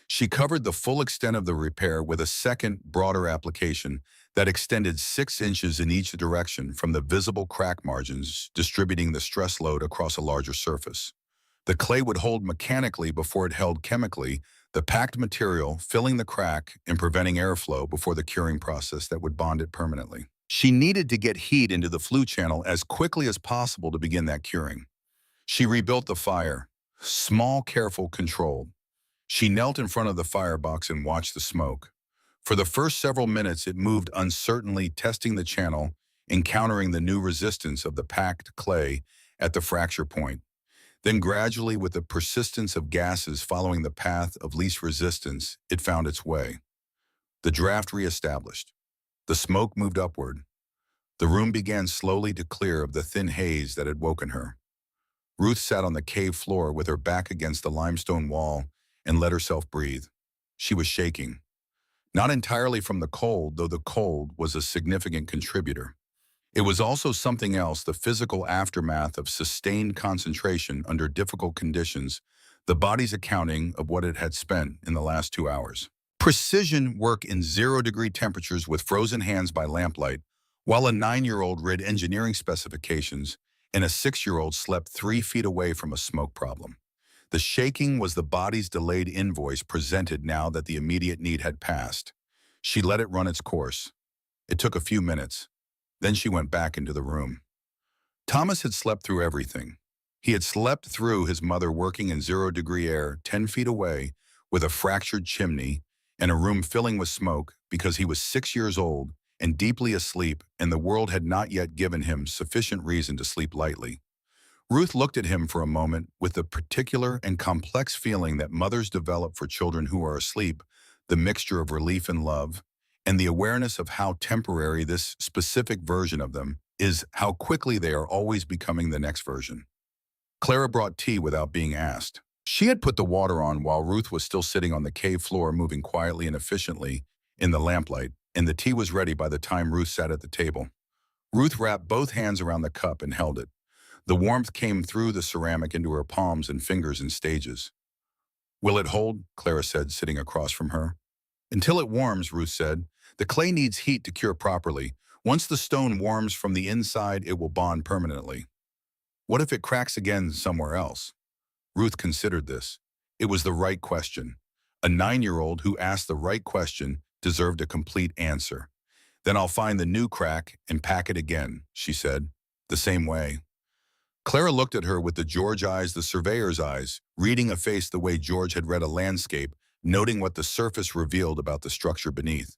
She covered the full extent of the repair with a second, broader application that extended 6 inches in each direction from the visible crack margins, distributing the stress load across a larger surface. The clay would hold mechanically before it held chemically, the packed material filling the crack and preventing airflow before the curing process that would bond it permanently. She needed to get heat into the flue channel as quickly as possible to begin that curing. She rebuilt the fire, small, careful, controlled. She knelt in front of the firebox and watched the smoke. For the first several minutes, it moved uncertainly, testing the channel, encountering the new resistance of the packed clay at the fracture point. Then gradually, with the persistence of gases following the path of least resistance, it found its way. The draft reestablished. The smoke moved upward. The room began slowly to clear of the thin haze that had woken her. Ruth sat on the cave floor with her back against the limestone wall and let herself breathe. She was shaking. Not entirely from the cold, though the cold was a significant contributor. It was also something else, the physical aftermath of sustained concentration under difficult conditions, the body's accounting of what it had spent in the last 2 hours. Precision work in 0 degree temperatures with frozen hands by lamplight, while a 9-year-old read engineering specifications and a 6-year-old slept 3 feet away from a smoke problem. The shaking was the body's delayed invoice presented now that the immediate need had passed. She let it run its course. It took a few minutes. Then she went back into the room. Thomas had slept through everything. He had slept through his mother working in 0 degree air 10 feet away with a fractured chimney and a room filling with smoke because he was 6 years old and deeply asleep, and the world had not yet given him sufficient reason to sleep lightly. Ruth looked at him for a moment with the particular and complex feeling that mothers develop for children who are asleep, the mixture of relief and love, and the awareness of how temporary this specific version of them is, how quickly they are always becoming the next version. Clara brought tea without being asked. She had put the water on while Ruth was still sitting on the cave floor, moving quietly and efficiently in the lamplight, and the tea was ready by the time Ruth sat at the table. Ruth wrapped both hands around the cup and held it. The warmth came through the ceramic into her palms and fingers in stages. "Will it hold?" Clara said, sitting across from her. "Until it warms," Ruth said. "The clay needs heat to cure properly. Once the stone warms from the inside, it will bond permanently." What if it cracks again somewhere else? Ruth considered this. It was the right question. A 9-year-old who asked the right question deserved a complete answer. Then I'll find the new crack and pack it again, she said, the same way. Clara looked at her with the George eyes, the surveyor's eyes, reading a face the way George had read a landscape, noting what the surface revealed about the structure beneath.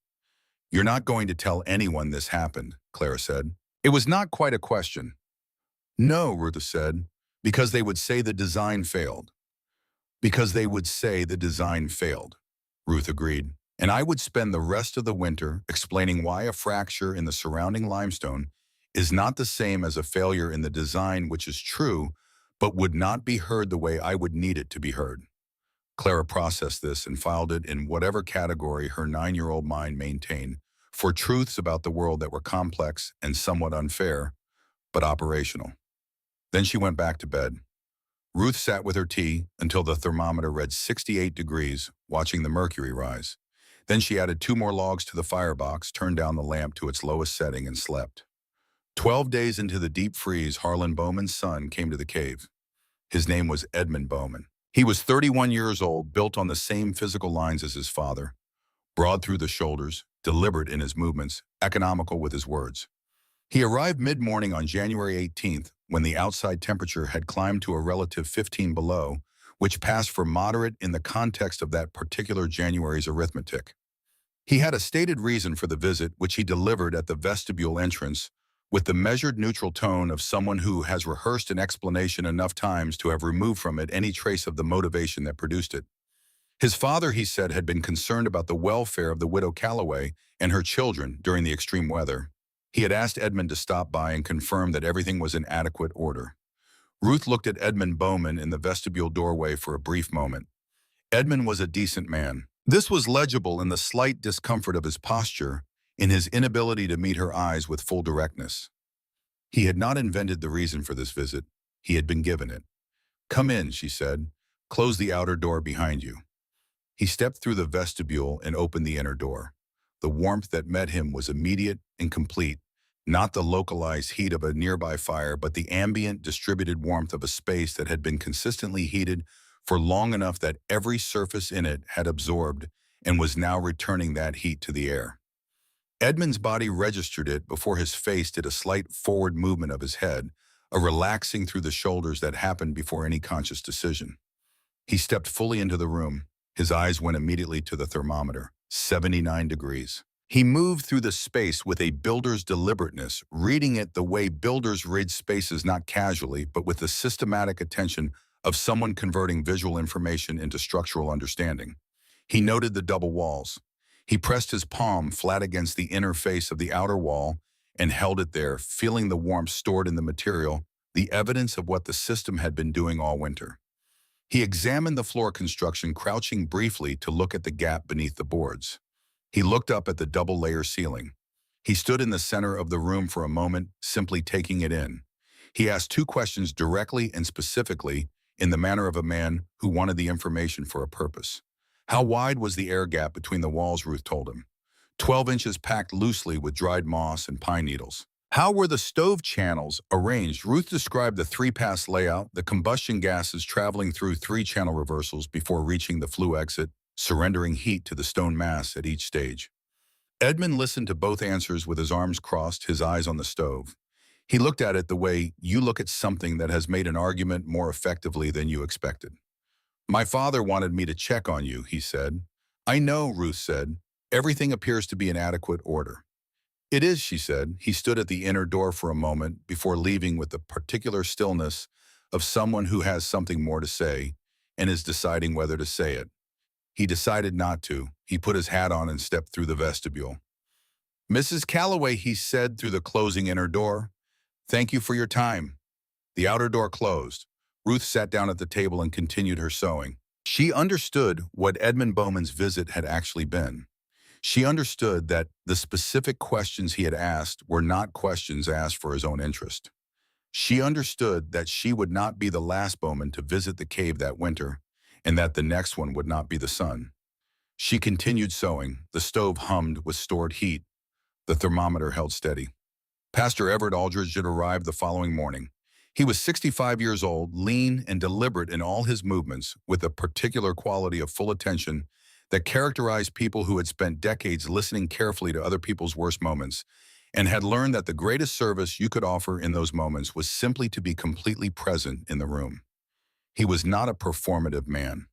You're not going to tell anyone this happened, Clara said. It was not quite a question. No, Ruth said, because they would say the design failed. Because they would say the design failed, Ruth agreed. And I would spend the rest of the winter explaining why a fracture in the surrounding limestone is not the same as a failure in the design, which is true, but would not be heard the way I would need it to be heard. Clara processed this and filed it in whatever category her 9-year-old mind maintained for truths about the world that were complex and somewhat unfair, but operational. Then she went back to bed. Ruth sat with her tea until the thermometer read 68 degrees, watching the mercury rise. Then she added 2 more logs to the firebox, turned down the lamp to its lowest setting, and slept. 12 days into the deep freeze, Harlan Bowman's son came to the cave. His name was Edmund Bowman. He was 31 years old, built on the same physical lines as his father, broad through the shoulders, deliberate in his movements, economical with his words. He arrived mid-morning on January 18th, when the outside temperature had climbed to a relative 15 below, which passed for moderate in the context of that particular January's arithmetic. He had a stated reason for the visit, which he delivered at the vestibule entrance, with the measured neutral tone of someone who has rehearsed an explanation enough times to have removed from it any trace of the motivation that produced it. His father, he said, had been concerned about the welfare of the widow Calloway and her children during the extreme weather. He had asked Edmund to stop by and confirm that everything was in adequate order. Ruth looked at Edmund Bowman in the vestibule doorway for a brief moment. Edmund was a decent man. This was legible in the slight discomfort of his posture, in his inability to meet her eyes with full directness. He had not invented the reason for this visit. He had been given it. Come in, she said. Close the outer door behind you. He stepped through the vestibule and opened the inner door. The warmth that met him was immediate and complete, not the localized heat of a nearby fire, but the ambient, distributed warmth of a space that had been consistently heated for long enough that every surface in it had absorbed and was now returning that heat to the air. Edmund's body registered it before his face did a slight forward movement of his head, a relaxing through the shoulders that happened before any conscious decision. He stepped fully into the room. His eyes went immediately to the thermometer, 79 degrees. He moved through the space with a builder's deliberateness, reading it the way builders read spaces not casually, but with the systematic attention of someone converting visual information into structural understanding. He noted the double walls. He pressed his palm flat against the inner face of the outer wall and held it there, feeling the warmth stored in the material, the evidence of what the system had been doing all winter. He examined the floor construction, crouching briefly to look at the gap beneath the boards. He looked up at the double-layer ceiling. He stood in the center of the room for a moment, simply taking it in. He asked 2 questions directly and specifically, in the manner of a man who wanted the information for a purpose. How wide was the air gap between the walls, Ruth told him. 12 inches packed loosely with dried moss and pine needles. How were the stove channels arranged? Ruth described the 3-pass layout, the combustion gases traveling through 3-channel reversals before reaching the flue exit, surrendering heat to the stone mass at each stage. Edmund listened to both answers with his arms crossed, his eyes on the stove. He looked at it the way you look at something that has made an argument more effectively than you expected. My father wanted me to check on you, he said. I know, Ruth said. Everything appears to be in adequate order. It is, she said. He stood at the inner door for a moment before leaving with the particular stillness of someone who has something more to say and is deciding whether to say it. He decided not to. He put his hat on and stepped through the vestibule. Mrs. Calloway, he said through the closing inner door, thank you for your time. The outer door closed. Ruth sat down at the table and continued her sewing. She understood what Edmund Bowman's visit had actually been. She understood that the specific questions he had asked were not questions asked for his own interest. She understood that she would not be the last Bowman to visit the cave that winter, and that the next one would not be the son. She continued sewing. The stove hummed with stored heat. The thermometer held steady. Pastor Everett Aldridge had arrived the following morning. He was 65 years old, lean and deliberate in all his movements, with a particular quality of full attention that characterized people who had spent decades listening carefully to other people's worst moments and had learned that the greatest service you could offer in those moments was simply to be completely present in the room. He was not a performative man.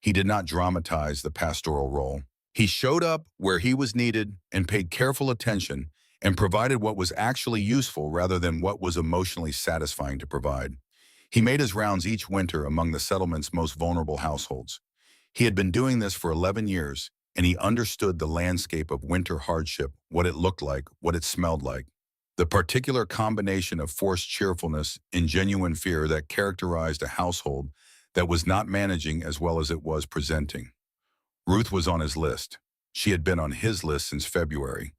He did not dramatize the pastoral role. He showed up where he was needed and paid careful attention and provided what was actually useful rather than what was emotionally satisfying to provide. He made his rounds each winter among the settlement's most vulnerable households. He had been doing this for 11 years, and he understood the landscape of winter hardship, what it looked like, what it smelled like. The particular combination of forced cheerfulness and genuine fear that characterized a household that was not managing as well as it was presenting. Ruth was on his list. She had been on his list since February.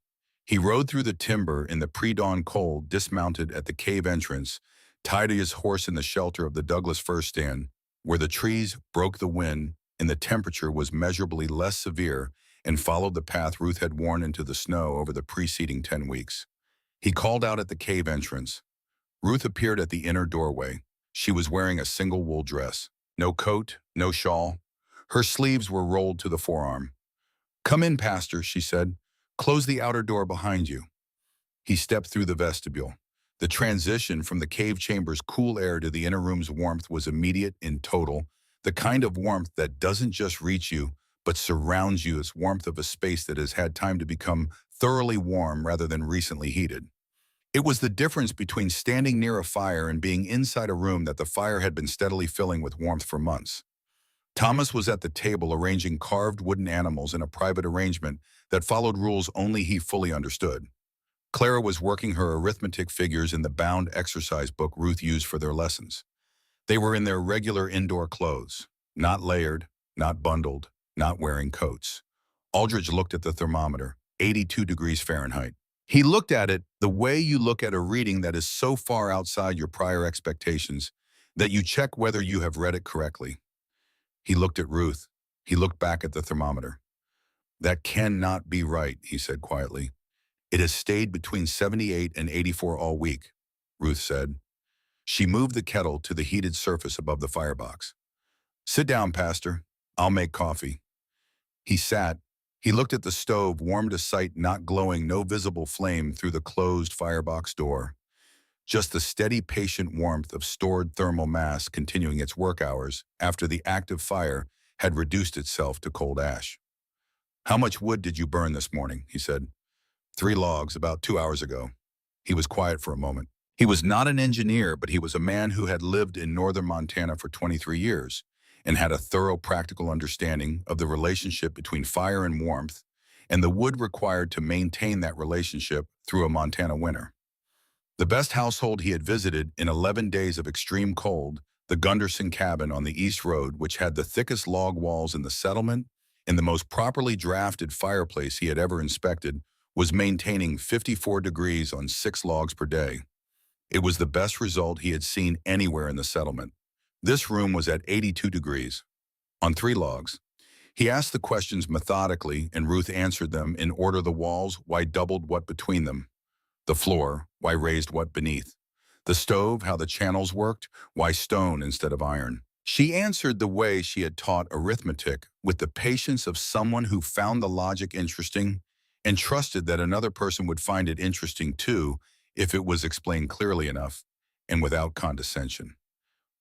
He rode through the timber in the pre-dawn cold, dismounted at the cave entrance, tied his horse in the shelter of the Douglas fir stand, where the trees broke the wind and the temperature was measurably less severe, and followed the path Ruth had worn into the snow over the preceding 10 weeks. He called out at the cave entrance. Ruth appeared at the inner doorway. She was wearing a single wool dress. No coat, no shawl. Her sleeves were rolled to the forearm. "Come in, Pastor," she said. "Close the outer door behind you." He stepped through the vestibule. The transition from the cave chamber's cool air to the inner room's warmth was immediate and total, the kind of warmth that doesn't just reach you, but surrounds you. It's warmth of a space that has had time to become thoroughly warm rather than recently heated. It was the difference between standing near a fire and being inside a room that the fire had been steadily filling with warmth for months. Thomas was at the table arranging carved wooden animals in a private arrangement that followed rules only he fully understood. Clara was working her arithmetic figures in the bound exercise book Ruth used for their lessons. They were in their regular indoor clothes, not layered, not bundled, not wearing coats. Aldridge looked at the thermometer, 82 degrees Fahrenheit. He looked at it the way you look at a reading that is so far outside your prior expectations that you check whether you have read it correctly. He looked at Ruth. He looked back at the thermometer. "That cannot be right," he said quietly. "It has stayed between 78 and 84 all week," Ruth said. She moved the kettle to the heated surface above the firebox. "Sit down, Pastor. I'll make coffee." He sat. He looked at the stove, warm to sight, not glowing, no visible flame through the closed firebox door. Just the steady, patient warmth of stored thermal mass continuing its work hours after the active fire had reduced itself to cold ash. "How much wood did you burn this morning?" he said. "3 logs, about 2 hours ago." He was quiet for a moment. He was not an engineer, but he was a man who had lived in northern Montana for 23 years and had a thorough practical understanding of the relationship between fire and warmth and the wood required to maintain that relationship through a Montana winter. The best household he had visited in 11 days of extreme cold, the Gunderson cabin on the East Road, which had the thickest log walls in the settlement and the most properly drafted fireplace he had ever inspected, was maintaining 54 degrees on 6 logs per day. It was the best result he had seen anywhere in the settlement. This room was at 82 degrees, on 3 logs. He asked the questions methodically, and Ruth answered them in order: the walls, why doubled what between them? The floor, why raised what beneath? The stove, how the channels worked, why stone instead of iron? She answered the way she had taught arithmetic, with the patience of someone who found the logic interesting and trusted that another person would find it interesting too if it was explained clearly enough and without condescension.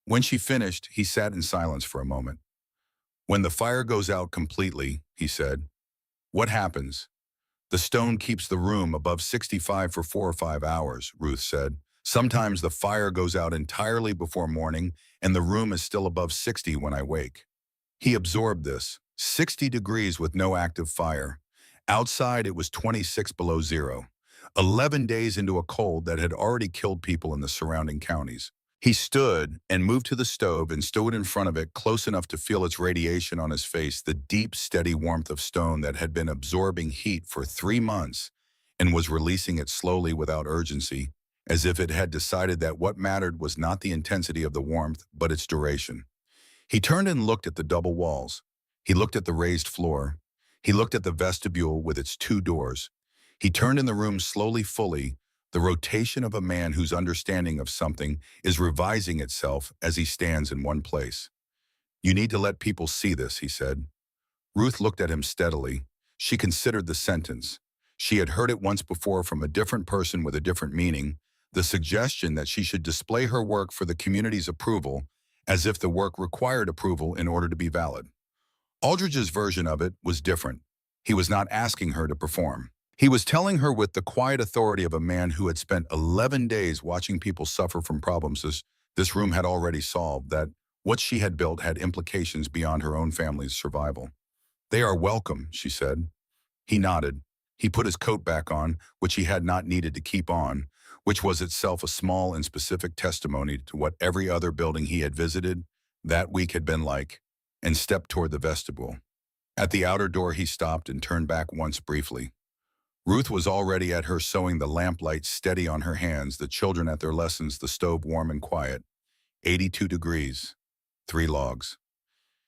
When she finished, he sat in silence for a moment. "When the fire goes out completely," he said, "what happens?" "The stone keeps the room above 65 for 4 or 5 hours," Ruth said. "Sometimes the fire goes out entirely before morning, and the room is still above 60 when I wake." He absorbed this. 60 degrees with no active fire. Outside, it was 26 below zero. 11 days into a cold that had already killed people in the surrounding counties. He stood and moved to the stove and stood in front of it, close enough to feel its radiation on his face, the deep, steady warmth of stone that had been absorbing heat for 3 months and was releasing it slowly without urgency, as if it had decided that what mattered was not the intensity of the warmth, but its duration. He turned and looked at the double walls. He looked at the raised floor. He looked at the vestibule with its 2 doors. He turned in the room slowly, fully, The rotation of a man whose understanding of something is revising itself as he stands in one place. You need to let people see this, he said. Ruth looked at him steadily. She considered the sentence. She had heard it once before from a different person with a different meaning, the suggestion that she should display her work for the community's approval, as if the work required approval in order to be valid. Aldridge's version of it was different. He was not asking her to perform. He was telling her with the quiet authority of a man who had spent 11 days watching people suffer from problems this room had already solved, that what she had built had implications beyond her own family's survival. They are welcome, she said. He nodded. He put his coat back on, which he had not needed to keep on, which was itself a small and specific testimony to what every other building he had visited that week had been like, and stepped toward the vestibule. At the outer door he stopped and turned back once briefly. Ruth was already at her sewing, the lamplight steady on her hands, the children at their lessons, the stove warm and quiet. 82 degrees. 3 logs.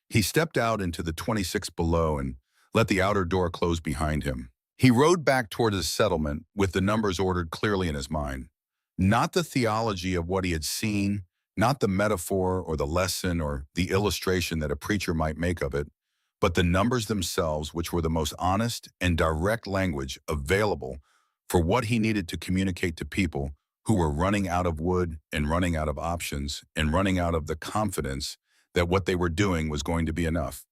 He stepped out into the 26 below and let the outer door close behind him. He rode back toward his settlement with the numbers ordered clearly in his mind. Not the theology of what he had seen, not the metaphor or the lesson or the illustration that a preacher might make of it, but the numbers themselves, which were the most honest and direct language available for what he needed to communicate to people who were running out of wood and running out of options and running out of the confidence that what they were doing was going to be enough.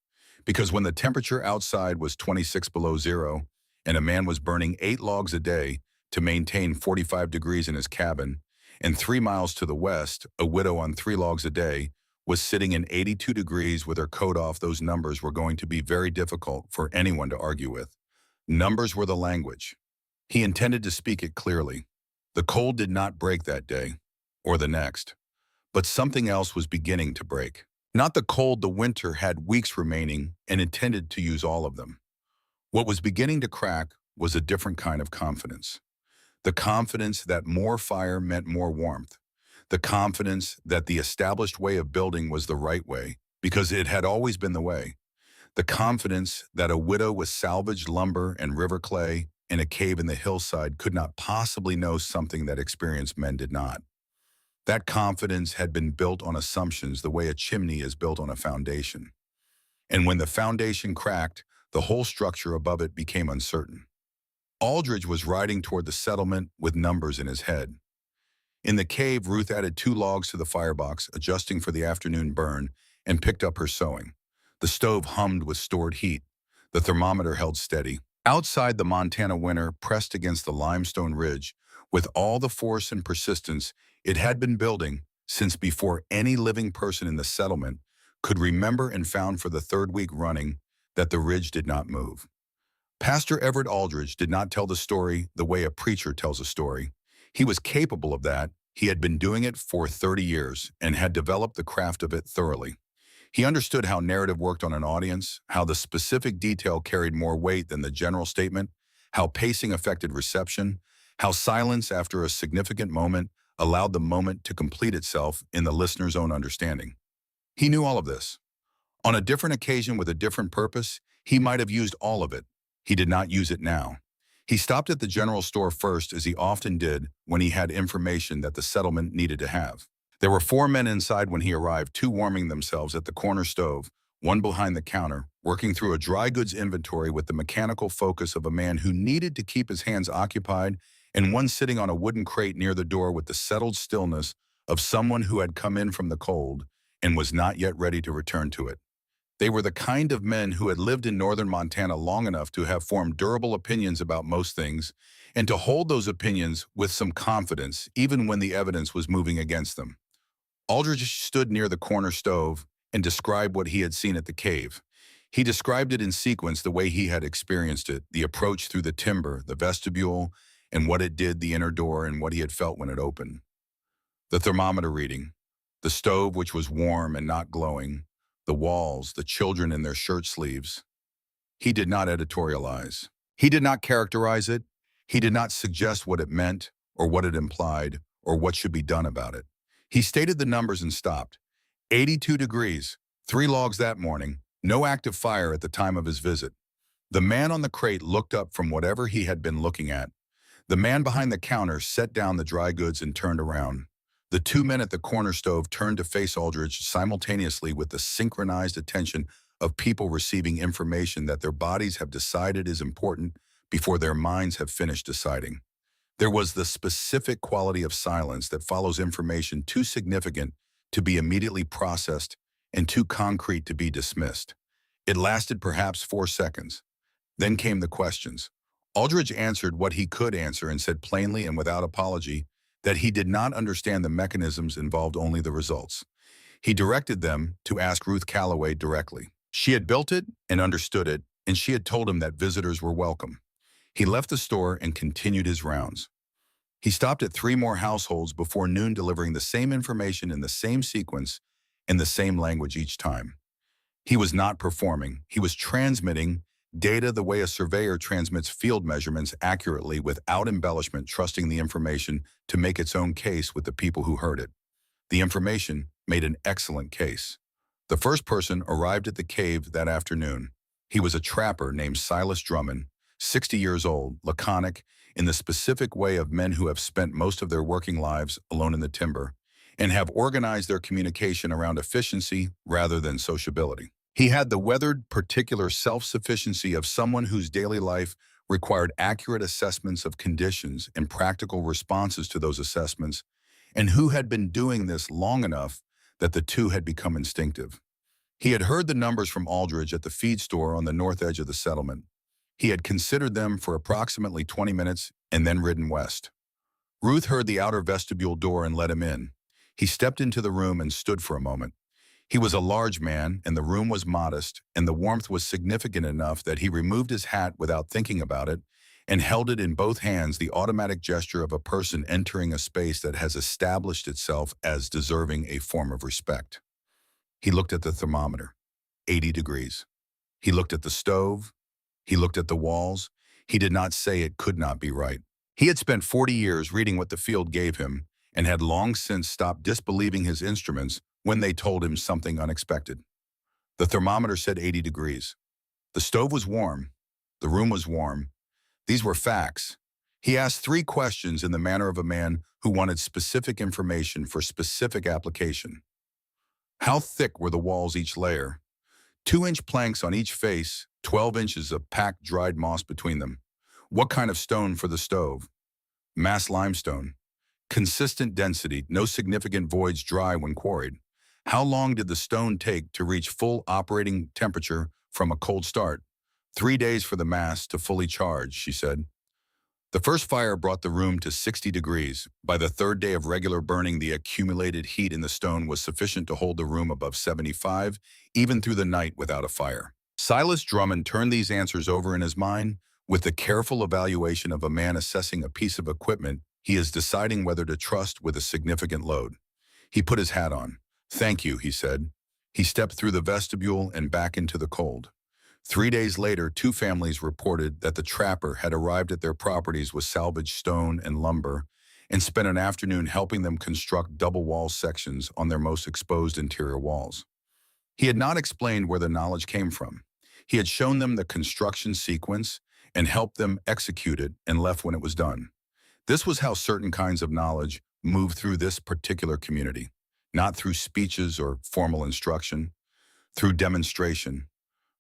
Because when the temperature outside was 26 below zero and a man was burning 8 logs a day to maintain 45 degrees in his cabin, and 3 miles to the west, a widow on 3 logs a day was sitting in 82 degrees with her coat off, those numbers were going to be very difficult for anyone to argue with. Numbers were the language. He intended to speak it clearly. The cold did not break that day, or the next, but something else was beginning to break. Not the cold, the winter had weeks remaining and intended to use all of them. What was beginning to crack was a different kind of confidence. The confidence that more fire meant more warmth. The confidence that the established way of building was the right way, because it had always been the way. The confidence that a widow with salvaged lumber and river clay in a cave in the hillside could not possibly know something that experienced men did not. That confidence had been built on assumptions the way a chimney is built on a foundation. And when the foundation cracked, the whole structure above it became uncertain. Aldridge was riding toward the settlement with numbers in his head. In the cave, Ruth added 2 logs to the firebox, adjusting for the afternoon burn, and picked up her sewing. The stove hummed with stored heat. The thermometer held steady. Outside, the Montana winter pressed against the limestone ridge with all the force and persistence it had been building since before any living person in the settlement could remember, and found for the 3rd week running that the ridge did not move. Pastor Everett Aldridge did not tell the story the way a preacher tells a story. He was capable of that. He had been doing it for 30 years and had developed the craft of it thoroughly. He understood how narrative worked on an audience, how the specific detail carried more weight than the general statement, how pacing affected reception, how silence after a significant moment allowed the moment to complete itself in the listener's own understanding. He knew all of this. On a different occasion with a different purpose, he might have used all of it. He did not use it now. He stopped at the general store first, as he often did when he had information that the settlement needed to have. There were 4 men inside when he arrived, 2 warming themselves at the corner stove, 1 behind the counter, working through a dry goods inventory with the mechanical focus of a man who needed to keep his hands occupied, and 1 sitting on a wooden crate near the door with the settled stillness of someone who had come in from the cold and was not yet ready to return to it. They were the kind of men who had lived in northern Montana long enough to have formed durable opinions about most things, and to hold those opinions with some confidence, even when the evidence was moving against them. Aldridge stood near the corner stove and described what he had seen at the cave. He described it in sequence the way he had experienced it, the approach through the timber, the vestibule, and what it did, the inner door, and what he had felt when it opened. The thermometer reading, the stove which was warm and not glowing, the walls, the children in their shirt sleeves. He did not editorialize. He did not characterize it. He did not suggest what it meant or what it implied or what should be done about it. He stated the numbers and stopped. 82 degrees, 3 logs that morning, no active fire at the time of his visit. The man on the crate looked up from whatever he had been looking at. The man behind the counter set down the dry goods and turned around. The two men at the corner stove turned to face Aldridge simultaneously with the synchronized attention of people receiving information that their bodies have decided is important before their minds have finished deciding. There was the specific quality of silence that follows information too significant to be immediately processed and too concrete to be dismissed. It lasted perhaps 4 seconds. Then came the questions. Aldridge answered what he could answer and said plainly and without apology that he did not understand the mechanisms involved, only the results. He directed them to ask Ruth Calloway directly. She had built it and understood it, and she had told him that visitors were welcome. He left the store and continued his rounds. He stopped at 3 more households before noon, delivering the same information in the same sequence, in the same language each time. He was not performing. He was transmitting data the way a surveyor transmits field measurements accurately without embellishment, trusting the information to make its own case with the people who heard it. The information made an excellent case. The first person arrived at the cave that afternoon. He was a trapper named Silas Drummond, 60 years old, laconic, in the specific way of men who have spent most of their working lives alone in the timber and have organized their communication around efficiency rather than sociability. He had the weathered, particular self-sufficiency of someone whose daily life required accurate assessments of conditions and practical responses to those assessments, and who had been doing this long enough that the two had become instinctive. He had heard the numbers from Aldridge at the feed store on the north edge of the settlement. He had considered them for approximately 20 minutes and then ridden west. Ruth heard the outer vestibule door and let him in. He stepped into the room and stood for a moment. He was a large man, and the room was modest, and the warmth was significant enough that he removed his hat without thinking about it and held it in both hands, the automatic gesture of a person entering a space that has established itself as deserving a form of respect. He looked at the thermometer, 80 degrees. He looked at the stove. He looked at the walls. He did not say it could not be right. He had spent 40 years reading what the field gave him and had long since stopped disbelieving his instruments when they told him something unexpected. The thermometer said 80 degrees. The stove was warm. The room was warm. These were facts. He asked 3 questions in the manner of a man who wanted specific information for specific application. How thick were the walls each layer? 2-inch planks on each face, 12 inches of packed dried moss between them. What kind of stone for the stove? Mass limestone. Consistent density, no significant voids, dry when quarried. How long did the stone take to reach full operating temperature from a cold start? 3 days for the mass to fully charge, she said. The first fire brought the room to 60 degrees. By the 3rd day of regular burning, the accumulated heat in the stone was sufficient to hold the room above 75, even through the night without a fire. Silas Drummond turned these answers over in his mind with the careful evaluation of a man assessing a piece of equipment he is deciding whether to trust with a significant load. He put his hat on. "Thank you," he said. He stepped through the vestibule and back into the cold. 3 days later, 2 families reported that the trapper had arrived at their properties with salvaged stone and lumber and spent an afternoon helping them construct double wall sections on their most exposed interior walls. He had not explained where the knowledge came from. He had shown them the construction sequence and helped them execute it and left when it was done. This was how certain kinds of knowledge moved through this particular community, not through speeches or formal instruction, through demonstration,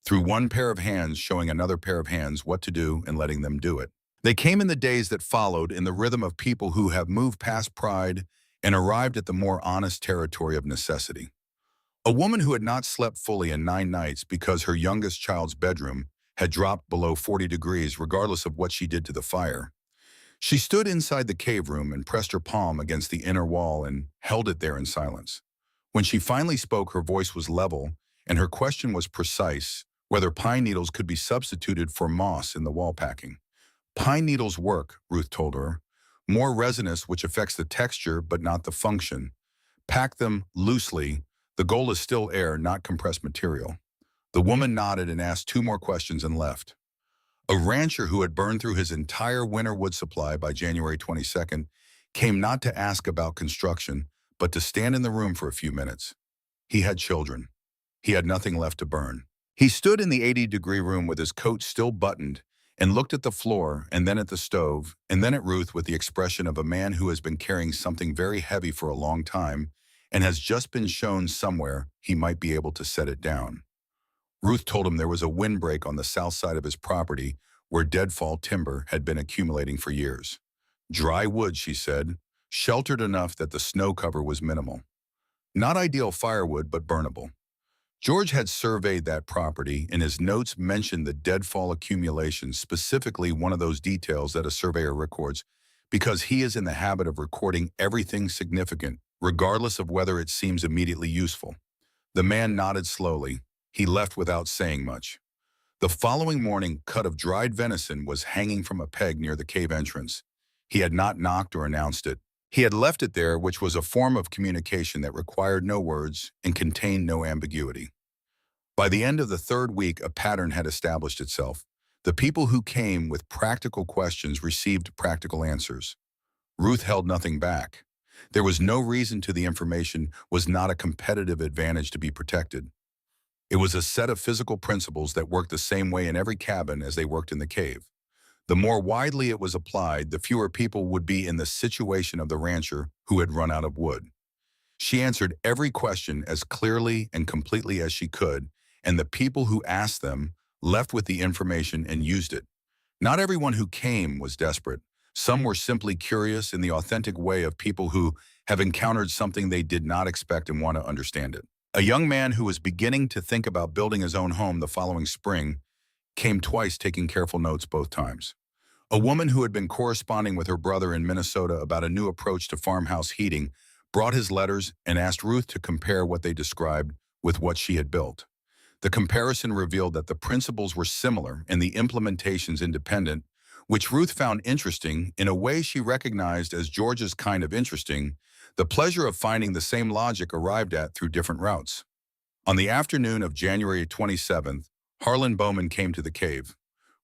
through one pair of hands showing another pair of hands what to do and letting them do it. They came in the days that followed in the rhythm of people who have moved past pride and arrived at the more honest territory of necessity. A woman who had not slept fully in 9 nights because her youngest child's bedroom had dropped below 40 degrees regardless of what she did to the fire. She stood inside the cave room and pressed her palm against the inner wall and held it there in silence. When she finally spoke, her voice was level, and her question was precise, whether pine needles could be substituted for moss in the wall packing. "Pine needles work," Ruth told her. "More resinous, which affects the texture but not the function. Pack them loosely. The goal is still air, not compressed material." The woman nodded and asked 2 more questions and left. A rancher who had burned through his entire winter wood supply by January 22nd came not to ask about construction, but to stand in the room for a few minutes. He had children. He had nothing left to burn. He stood in the 80-degree room with his coat still buttoned and looked at the floor and then at the stove and then at Ruth with the expression of a man who has been carrying something very heavy for a long time and has just been shown somewhere he might be able to set it down. Ruth told him there was a windbreak on the south side of his property where deadfall timber had been accumulating for years. Dry wood, she said, sheltered enough that the snow cover was minimal. Not ideal firewood, but burnable. George had surveyed that property, and his notes mentioned the deadfall accumulation, specifically one of those details that a surveyor records, because he is in the habit of recording everything significant, regardless of whether it seems immediately useful. The man nodded slowly. He left without saying much. The following morning, cut of dried venison was hanging from a peg near the cave entrance. He had not knocked or announced it. He had left it there, which was a form of communication that required no words and contained no ambiguity. By the end of the third week, a pattern had established itself. The people who came with practical questions received practical answers. Ruth held nothing back. There was no reason to the information was not a competitive advantage to be protected. It was a set of physical principles that worked the same way in every cabin as they worked in the cave. The more widely it was applied, the fewer people would be in the situation of the rancher who had run out of wood. She answered every question as clearly and completely as she could, and the people who asked them left with the information and used it. Not everyone who came was desperate. Some were simply curious in the authentic way of people who have encountered something they did not expect and want to understand it. A young man who was beginning to think about building his own home the following spring came twice, taking careful notes both times. A woman who had been corresponding with her brother in Minnesota about a new approach to farmhouse heating brought his letters and asked Ruth to compare what they described with what she had built. The comparison revealed that the principles were similar and the implementations independent, which Ruth found interesting in a way she recognized as George's kind of interesting, the pleasure of finding the same logic arrived at through different routes. On the afternoon of January 27th, Harlan Bowman came to the cave.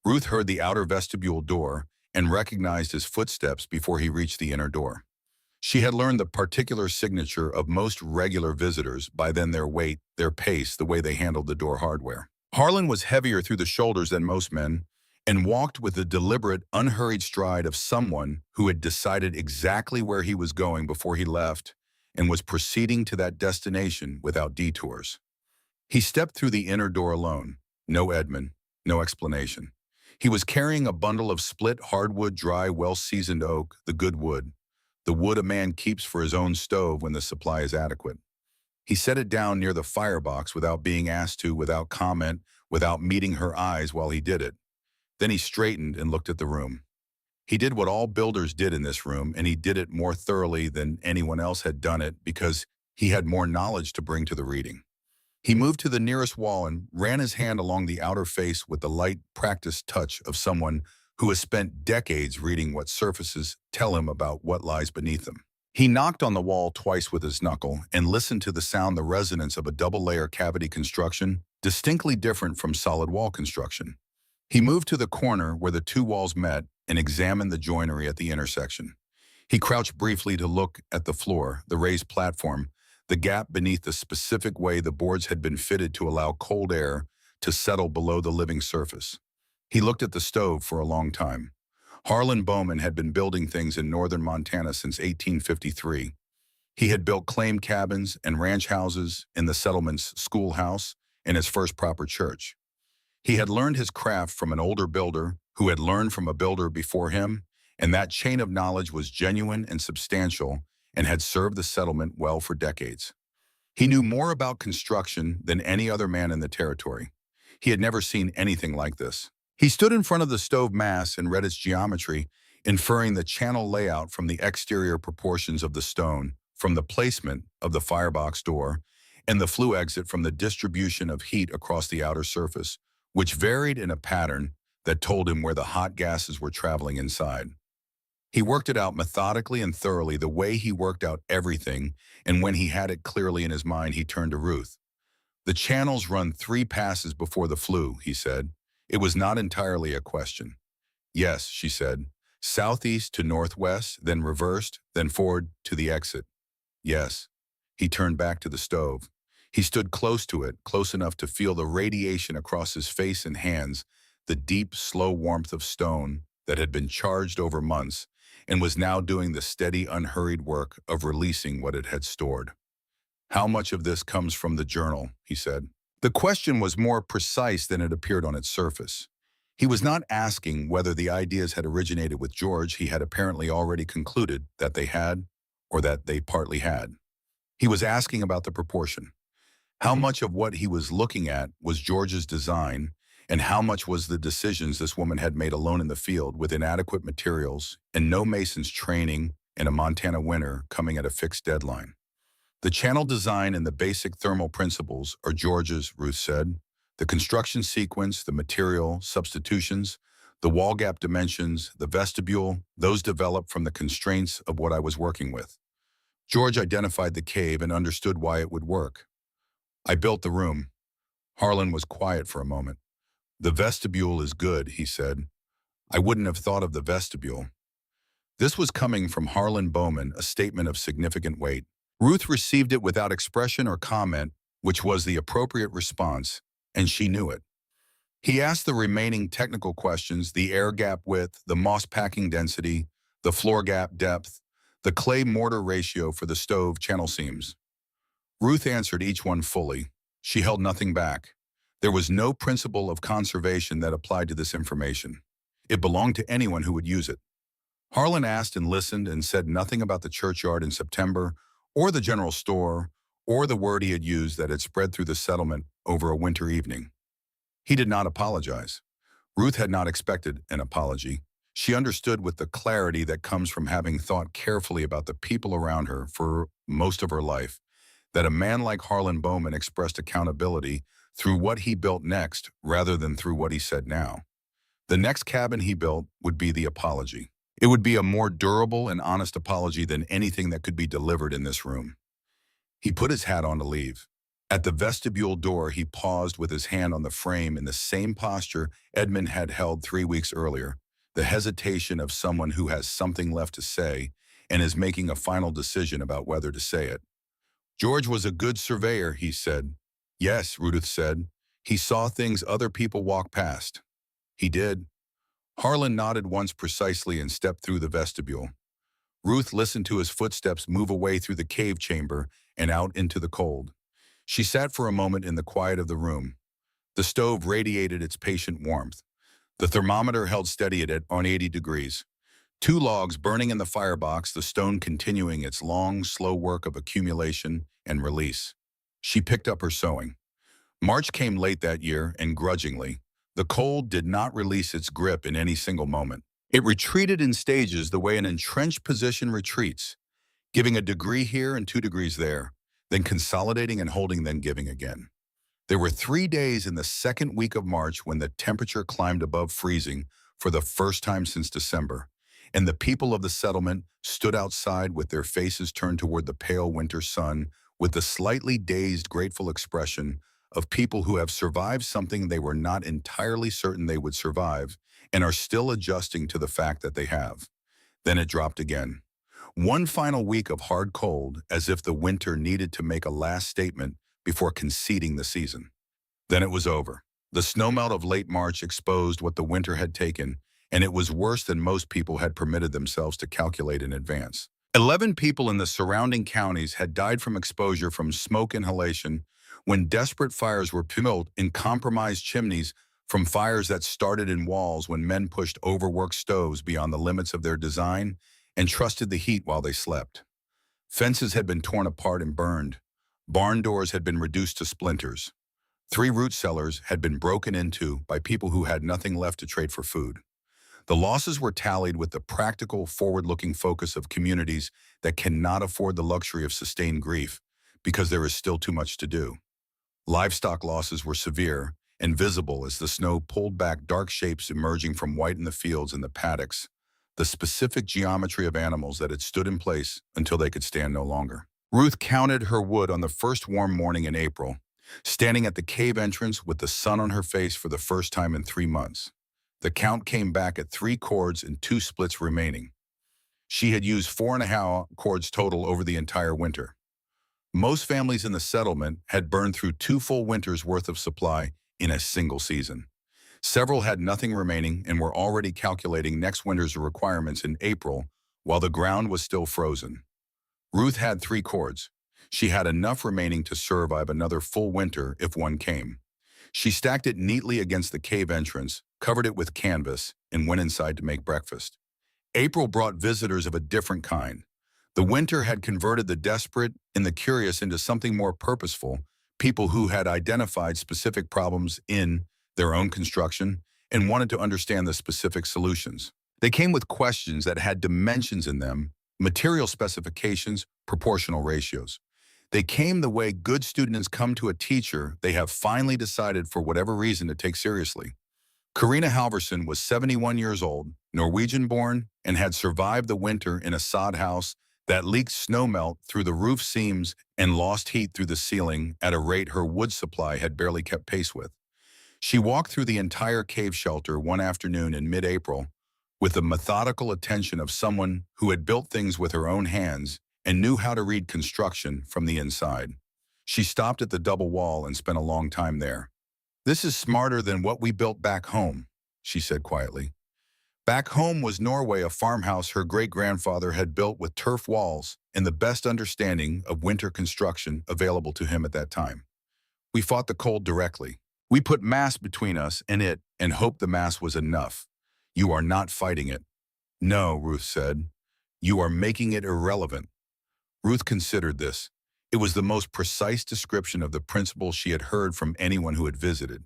Ruth heard the outer vestibule door and recognized his footsteps before he reached the inner door. She had learned the particular signature of most regular visitors, by then their weight, their pace, the way they handled the door hardware. Harlan was heavier through the shoulders than most men and walked with the deliberate, unhurried stride of someone who had decided exactly where he was going before he left and was proceeding to that destination without detours. He stepped through the inner door alone. No Edmund, no explanation. He was carrying a bundle of split hardwood, dry, well-seasoned oak, the good wood, the wood a man keeps for his own stove when the supply is adequate. He set it down near the firebox without being asked to, without comment, without meeting her eyes while he did it. Then he straightened and looked at the room. He did what all builders did in this room, and he did it more thoroughly than anyone else had done it because he had more knowledge to bring to the reading. He moved to the nearest wall and ran his hand along the outer face with the light, practiced touch of someone who has spent decades reading what surfaces tell him about what lies beneath them. He knocked on the wall twice with his knuckle and listened to the sound, the resonance of a double-layer cavity construction, distinctly different from solid wall construction. He moved to the corner where the two walls met and examined the joinery at the intersection. He crouched briefly to look at the floor, the raised platform, the gap beneath the specific way the boards had been fitted to allow cold air to settle below the living surface. He looked at the stove for a long time. Harlan Bowman had been building things in northern Montana since 1853. He had built claim cabins and ranch houses in the settlement's schoolhouse and his first proper church. He had learned his craft from an older builder who had learned from a builder before him, and that chain of knowledge was genuine and substantial and had served the settlement well for decades. He knew more about construction than any other man in the territory. He had never seen anything like this. He stood in front of the stove mass and read its geometry, inferring the channel layout from the exterior proportions of the stone, from the placement of the firebox door, and the flue exit from the distribution of heat across the outer surface, which varied in a pattern that told him where the hot gases were traveling inside. He worked it out methodically and thoroughly, the way he worked out everything, and when he had it clearly in his mind, he turned to Ruth. "The channels run 3 passes before the flue," he said. It was not entirely a question. "Yes," she said. "Southeast to northwest, then reversed, then forward to the exit." "Yes." He turned back to the stove. He stood close to it, close enough to feel the radiation across his face and hands, the deep, slow warmth of stone that had been charged over months and was now doing the steady, unhurried work of releasing what it had stored. "How much of this comes from the journal?" he said. The question was more precise than it appeared on its surface. He was not asking whether the ideas had originated with George. He had apparently already concluded that they had, or that they partly had. He was asking about the proportion. How much of what he was looking at was George's design, and how much was the decisions this woman had made alone in the field with inadequate materials and no mason's training in a Montana winter coming at a fixed deadline. "The channel design and the basic thermal principles are George's," Ruth said. "The construction sequence, the material, substitutions, the wall gap dimensions, the vestibule, those developed from the constraints of what I was working with. George identified the cave and understood why it would work. I built the room." Harlan was quiet for a moment. "The vestibule is good," he said. "I wouldn't have thought of the vestibule." This was coming from Harlan Bowman, a statement of significant weight. Ruth received it without expression or comment, which was the appropriate response, and she knew it. He asked the remaining technical questions: the air gap width, the moss packing density, the floor gap depth, the clay mortar ratio for the stove channel seams. Ruth answered each one fully. She held nothing back. There was no principle of conservation that applied to this information. It belonged to anyone who would use it. Harlan asked and listened and said nothing about the churchyard in September, or the general store, or the word he had used that had spread through the settlement over a winter evening. He did not apologize. Ruth had not expected an apology. She understood with the clarity that comes from having thought carefully about the people around her for most of her life, that a man like Harlan Bowman expressed accountability through what he built next rather than through what he said now. The next cabin he built would be the apology. It would be a more durable and honest apology than anything that could be delivered in this room. He put his hat on to leave. At the vestibule door, he paused with his hand on the frame in the same posture Edmund had held 3 weeks earlier, the hesitation of someone who has something left to say and is making a final decision about whether to say it. "George was a good surveyor," he said. "Yes," Ruth said. "He saw things other people walk past." "He did." Harlan nodded once precisely and stepped through the vestibule. Ruth listened to his footsteps move away through the cave chamber and out into the cold. She sat for a moment in the quiet of the room. The stove radiated its patient warmth. The thermometer held steady at 80 degrees. 2 logs burning in the firebox, the stone continuing its long, slow work of accumulation and release. She picked up her sewing. March came late that year, and grudgingly. The cold did not release its grip in any single moment. It retreated in stages the way an entrenched position retreats, giving a degree here and 2 degrees there, then consolidating and holding, then giving again. There were 3 days in the second week of March when the temperature climbed above freezing for the first time since December, and the people of the settlement stood outside with their faces turned toward the pale winter sun with the slightly dazed, grateful expression of people who have survived something they were not entirely certain they would survive and are still adjusting to the fact that they have. Then it dropped again. One final week of hard cold, as if the winter needed to make a last statement before conceding the season. Then it was over. The snowmelt of late March exposed what the winter had taken, and it was worse than most people had permitted themselves to calculate in advance. 11 people in the surrounding counties had died from exposure from smoke inhalation when desperate fires were pummeled in compromised chimneys from fires that started in walls when men pushed overworked stoves beyond the limits of their design and trusted the heat while they slept. Fences had been torn apart and burned. Barn doors had been reduced to splinters. 3 root cellars had been broken into by people who had nothing left to trade for food. The losses were tallied with the practical, forward-looking focus of communities that cannot afford the luxury of sustained grief because there is still too much to do. Livestock losses were severe and visible as the snow pulled back, dark shapes emerging from white in the fields and the paddocks, the specific geometry of animals that had stood in place until they could stand no longer. Ruth counted her wood on the first warm morning in April, standing at the cave entrance with the sun on her face for the first time in 3 months. The count came back at 3 cords and 2 splits remaining. She had used 4.5 cords total over the entire winter. Most families in the settlement had burned through 2 full winters' worth of supply in a single season. Several had nothing remaining and were already calculating next winter's requirements in April while the ground was still frozen. Ruth had 3 cords. She had enough remaining to survive another full winter if one came. She stacked it neatly against the cave entrance, covered it with canvas, and went inside to make breakfast. April brought visitors of a different kind. The winter had converted the desperate and the curious into something more purposeful, people who had identified specific problems in their own construction and wanted to understand the specific solutions. They came with questions that had dimensions in them, material specifications, proportional ratios. They came the way good students come to a teacher they have finally decided for whatever reason to take seriously. Karina Halverson was 71 years old, Norwegian-born, and had survived the winter in a sod house that leaked snowmelt through the roof seams and lost heat through the ceiling at a rate her wood supply had barely kept pace with. She walked through the entire cave shelter one afternoon in mid-April with the methodical attention of someone who had built things with her own hands and knew how to read construction from the inside. She stopped at the double wall and spent a long time there. "This is smarter than what we built back home," she said quietly. Back home was Norway, a farmhouse her great-grandfather had built with turf walls and the best understanding of winter construction available to him at that time. "We fought the cold directly. We put mass between us and it and hoped the mass was enough. You are not fighting it." "No," Ruth said. "You are making it irrelevant." Ruth considered this. It was the most precise description of the principle she had heard from anyone who had visited.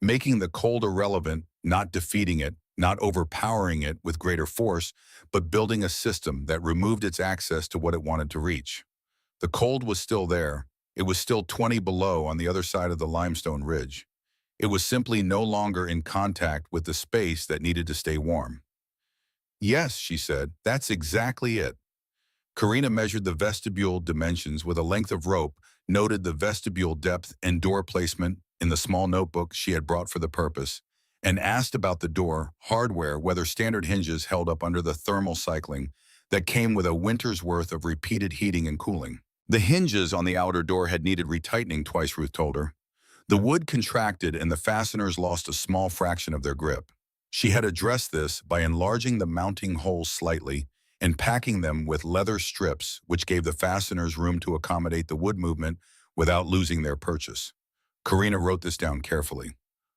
Making the cold irrelevant, not defeating it, not overpowering it with greater force, but building a system that removed its access to what it wanted to reach. The cold was still there. It was still 20 below on the other side of the limestone ridge. It was simply no longer in contact with the space that needed to stay warm. "Yes," she said, "that's exactly it." Karina measured the vestibule dimensions with a length of rope, noted the vestibule depth and door placement in the small notebook she had brought for the purpose, and asked about the door hardware, whether standard hinges held up under the thermal cycling that came with a winter's worth of repeated heating and cooling. The hinges on the outer door had needed retightening twice, Ruth told her. The wood contracted and the fasteners lost a small fraction of their grip. She had addressed this by enlarging the mounting holes slightly and packing them with leather strips, which gave the fasteners room to accommodate the wood movement without losing their purchase. Karina wrote this down carefully.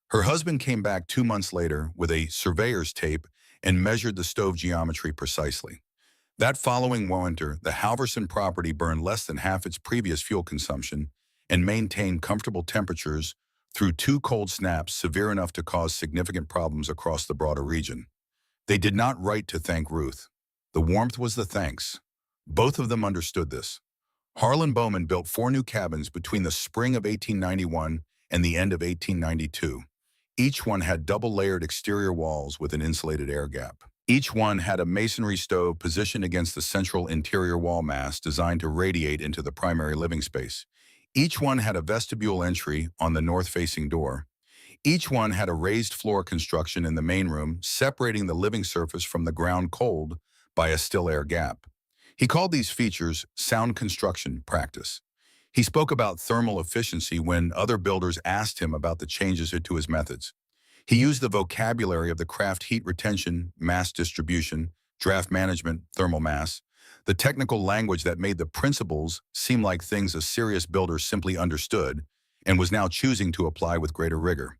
Her husband came back 2 months later with a surveyor's tape and measured the stove geometry precisely. That following winter, the Halverson property burned less than half its previous fuel consumption and maintained comfortable temperatures through 2 cold snaps severe enough to cause significant problems across the broader region. They did not write to thank Ruth. The warmth was the thanks. Both of them understood this. Harlan Bowman built 4 new cabins between the spring of 1891 and the end of 1892. Each one had double-layered exterior walls with an insulated air gap. Each one had a masonry stove positioned against the central interior wall mass designed to radiate into the primary living space. Each one had a vestibule entry on the north-facing door. Each one had a raised floor construction in the main room, separating the living surface from the ground cold by a still air gap. He called these features sound construction practice. He spoke about thermal efficiency when other builders asked him about the changes to his methods. He used the vocabulary of the craft: heat retention, mass distribution, draft management, thermal mass, the technical language that made the principles seem like things a serious builder simply understood and was now choosing to apply with greater rigor.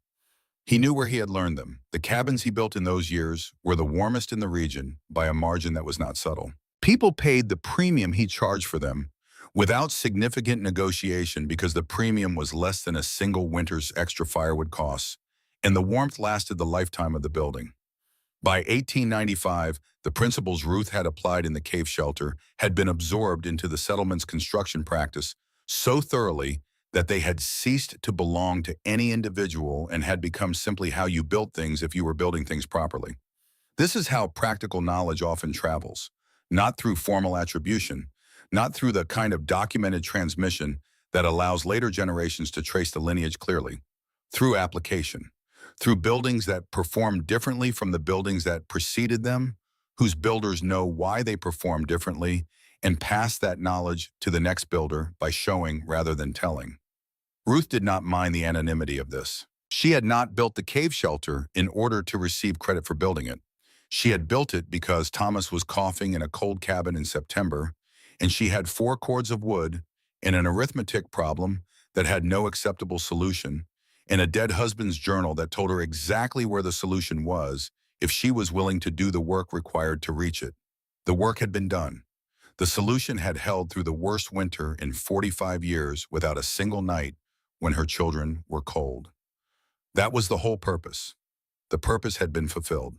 He knew where he had learned them. The cabins he built in those years were the warmest in the region by a margin that was not subtle. People paid the premium he charged for them without significant negotiation because the premium was less than a single winter's extra firewood costs, and the warmth lasted the lifetime of the building. By 1895, the principles Ruth had applied in the cave shelter had been absorbed into the settlement's construction practice so thoroughly that they had ceased to belong to any individual and had become simply how you built things if you were building things properly. This is how practical knowledge often travels, not through formal attribution, not through the kind of documented transmission that allows later generations to trace the lineage clearly, through application, through buildings that perform differently from the buildings that preceded them, whose builders know why they perform differently, and pass that knowledge to the next builder by showing rather than telling. Ruth did not mind the anonymity of this. She had not built the cave shelter in order to receive credit for building it. She had built it because Thomas was coughing in a cold cabin in September, and she had 4 cords of wood and an arithmetic problem that had no acceptable solution, and a dead husband's journal that told her exactly where the solution was if she was willing to do the work required to reach it. The work had been done. The solution had held through the worst winter in 45 years without a single night when her children were cold. That was the whole purpose. The purpose had been fulfilled.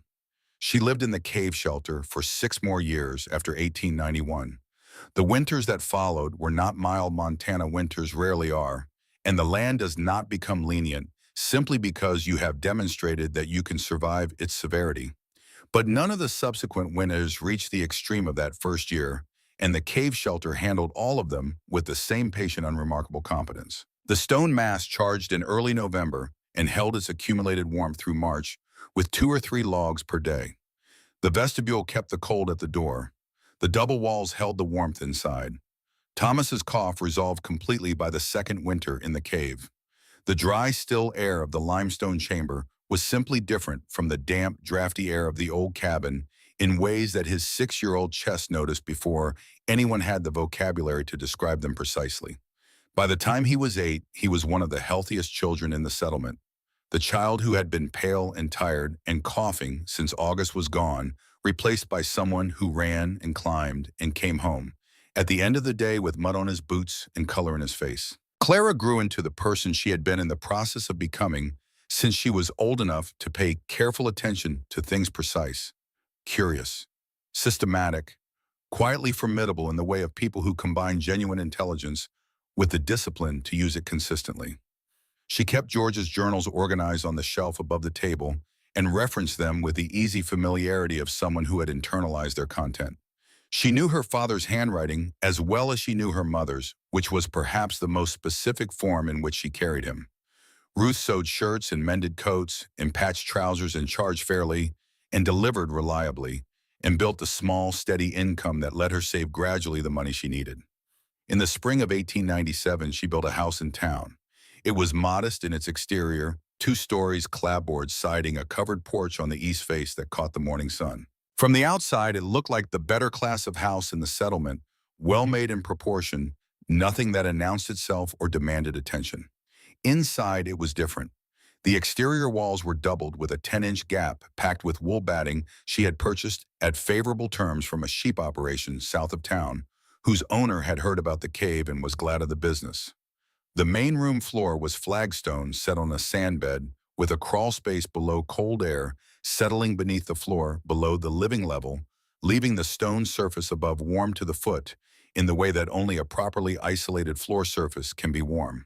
She lived in the cave shelter for 6 more years after 1891. The winters that followed were not mild Montana winters rarely are, and the land does not become lenient simply because you have demonstrated that you can survive its severity. But none of the subsequent winters reached the extreme of that first year, and the cave shelter handled all of them with the same patient, unremarkable competence. The stone mass charged in early November and held its accumulated warmth through March with 2 or 3 logs per day. The vestibule kept the cold at the door. The double walls held the warmth inside. Thomas's cough resolved completely by the second winter in the cave. The dry, still air of the limestone chamber was simply different from the damp, drafty air of the old cabin in ways that his 6-year-old chest noticed before anyone had the vocabulary to describe them precisely. By the time he was 8, he was one of the healthiest children in the settlement. The child who had been pale and tired and coughing since August was gone, replaced by someone who ran and climbed and came home, at the end of the day with mud on his boots and color in his face. Clara grew into the person she had been in the process of becoming since she was old enough to pay careful attention to things precise, curious, systematic, quietly formidable in the way of people who combine genuine intelligence with the discipline to use it consistently. She kept George's journals organized on the shelf above the table and referenced them with the easy familiarity of someone who had internalized their content. She knew her father's handwriting as well as she knew her mother's, which was perhaps the most specific form in which she carried him. Ruth sewed shirts and mended coats and patched trousers and charged fairly and delivered reliably and built the small, steady income that let her save gradually the money she needed. In the spring of 1897, she built a house in town. It was modest in its exterior, 2 stories, clapboard siding, a covered porch on the east face that caught the morning sun. From the outside, it looked like the better class of house in the settlement, well-made in proportion, nothing that announced itself or demanded attention. Inside, it was different. The exterior walls were doubled with a 10-inch gap packed with wool batting she had purchased at favorable terms from a sheep operation south of town, whose owner had heard about the cave and was glad of the business. The main room floor was flagstone set on a sand bed with a crawl space below, cold air settling beneath the floor below the living level, leaving the stone surface above warm to the foot in the way that only a properly isolated floor surface can be warm.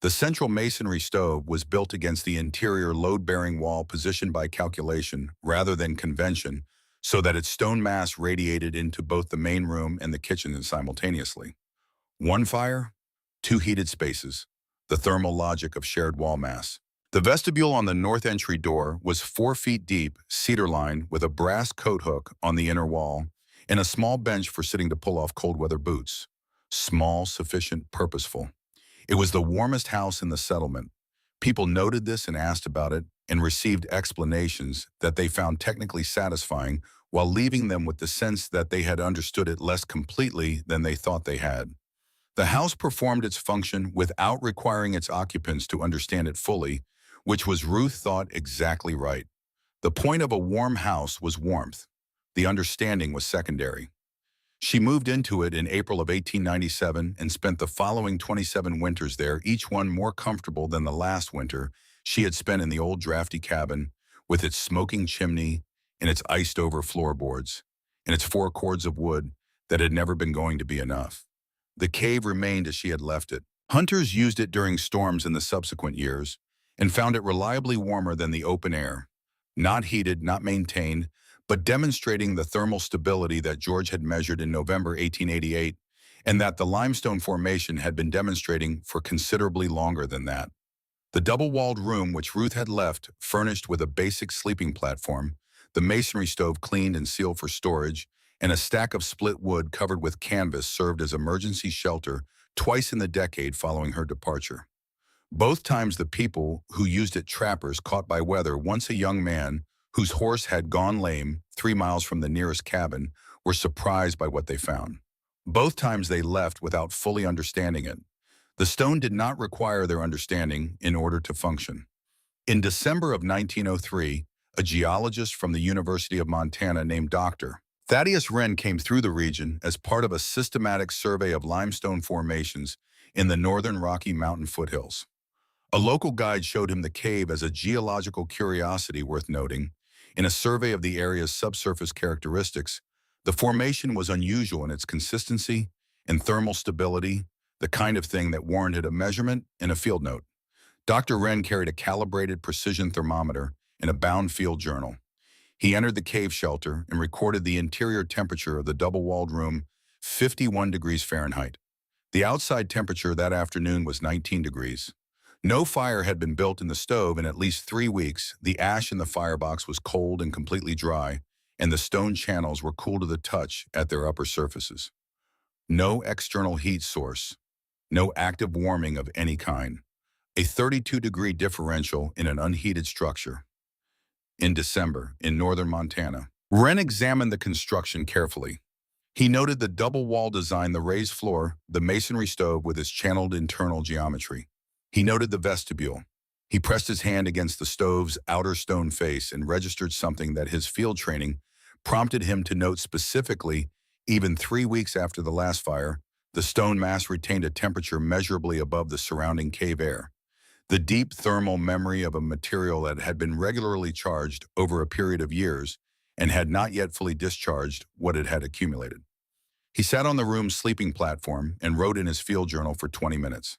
The central masonry stove was built against the interior load-bearing wall, positioned by calculation rather than convention, so that its stone mass radiated into both the main room and the kitchen simultaneously. 1 fire, 2 heated spaces, the thermal logic of shared wall mass. The vestibule on the north entry door was 4 feet deep, cedar-lined, with a brass coat hook on the inner wall and a small bench for sitting to pull off cold weather boots. Small, sufficient, purposeful. It was the warmest house in the settlement. People noted this and asked about it and received explanations that they found technically satisfying, while leaving them with the sense that they had understood it less completely than they thought they had. The house performed its function without requiring its occupants to understand it fully, which was, Ruth thought, exactly right. The point of a warm house was warmth. The understanding was secondary. She moved into it in April of 1897 and spent the following 27 winters there, each one more comfortable than the last winter she had spent in the old drafty cabin, with its smoking chimney and its iced-over floorboards, and its 4 cords of wood that had never been going to be enough. The cave remained as she had left it. Hunters used it during storms in the subsequent years and found it reliably warmer than the open air. Not heated, not maintained, but demonstrating the thermal stability that George had measured in November 1888, and that the limestone formation had been demonstrating for considerably longer than that. The double-walled room which Ruth had left, furnished with a basic sleeping platform, the masonry stove cleaned and sealed for storage, and a stack of split wood covered with canvas, served as emergency shelter twice in the decade following her departure. Both times the people who used it trappers caught by weather, once a young man whose horse had gone lame 3 miles from the nearest cabin, were surprised by what they found. Both times they left without fully understanding it. The stone did not require their understanding in order to function. In December of 1903, a geologist from the University of Montana named Dr. Thaddeus Wren came through the region as part of a systematic survey of limestone formations in the northern Rocky Mountain foothills. A local guide showed him the cave as a geological curiosity worth noting. In a survey of the area's subsurface characteristics, the formation was unusual in its consistency and thermal stability, the kind of thing that warranted a measurement in a field note. Dr. Wren carried a calibrated precision thermometer in a bound field journal. He entered the cave shelter and recorded the interior temperature of the double-walled room, 51 degrees Fahrenheit. The outside temperature that afternoon was 19 degrees. No fire had been built in the stove in at least 3 weeks. The ash in the firebox was cold and completely dry, and the stone channels were cool to the touch at their upper surfaces. No external heat source, no active warming of any kind. A 32-degree differential in an unheated structure. In December, in northern Montana, Wren examined the construction carefully. He noted the double wall design, the raised floor, the masonry stove with its channeled internal geometry. He noted the vestibule. He pressed his hand against the stove's outer stone face and registered something that his field training prompted him to note specifically. Even 3 weeks after the last fire, the stone mass retained a temperature measurably above the surrounding cave air. The deep thermal memory of a material that had been regularly charged over a period of years and had not yet fully discharged what it had accumulated. He sat on the room's sleeping platform and wrote in his field journal for 20 minutes.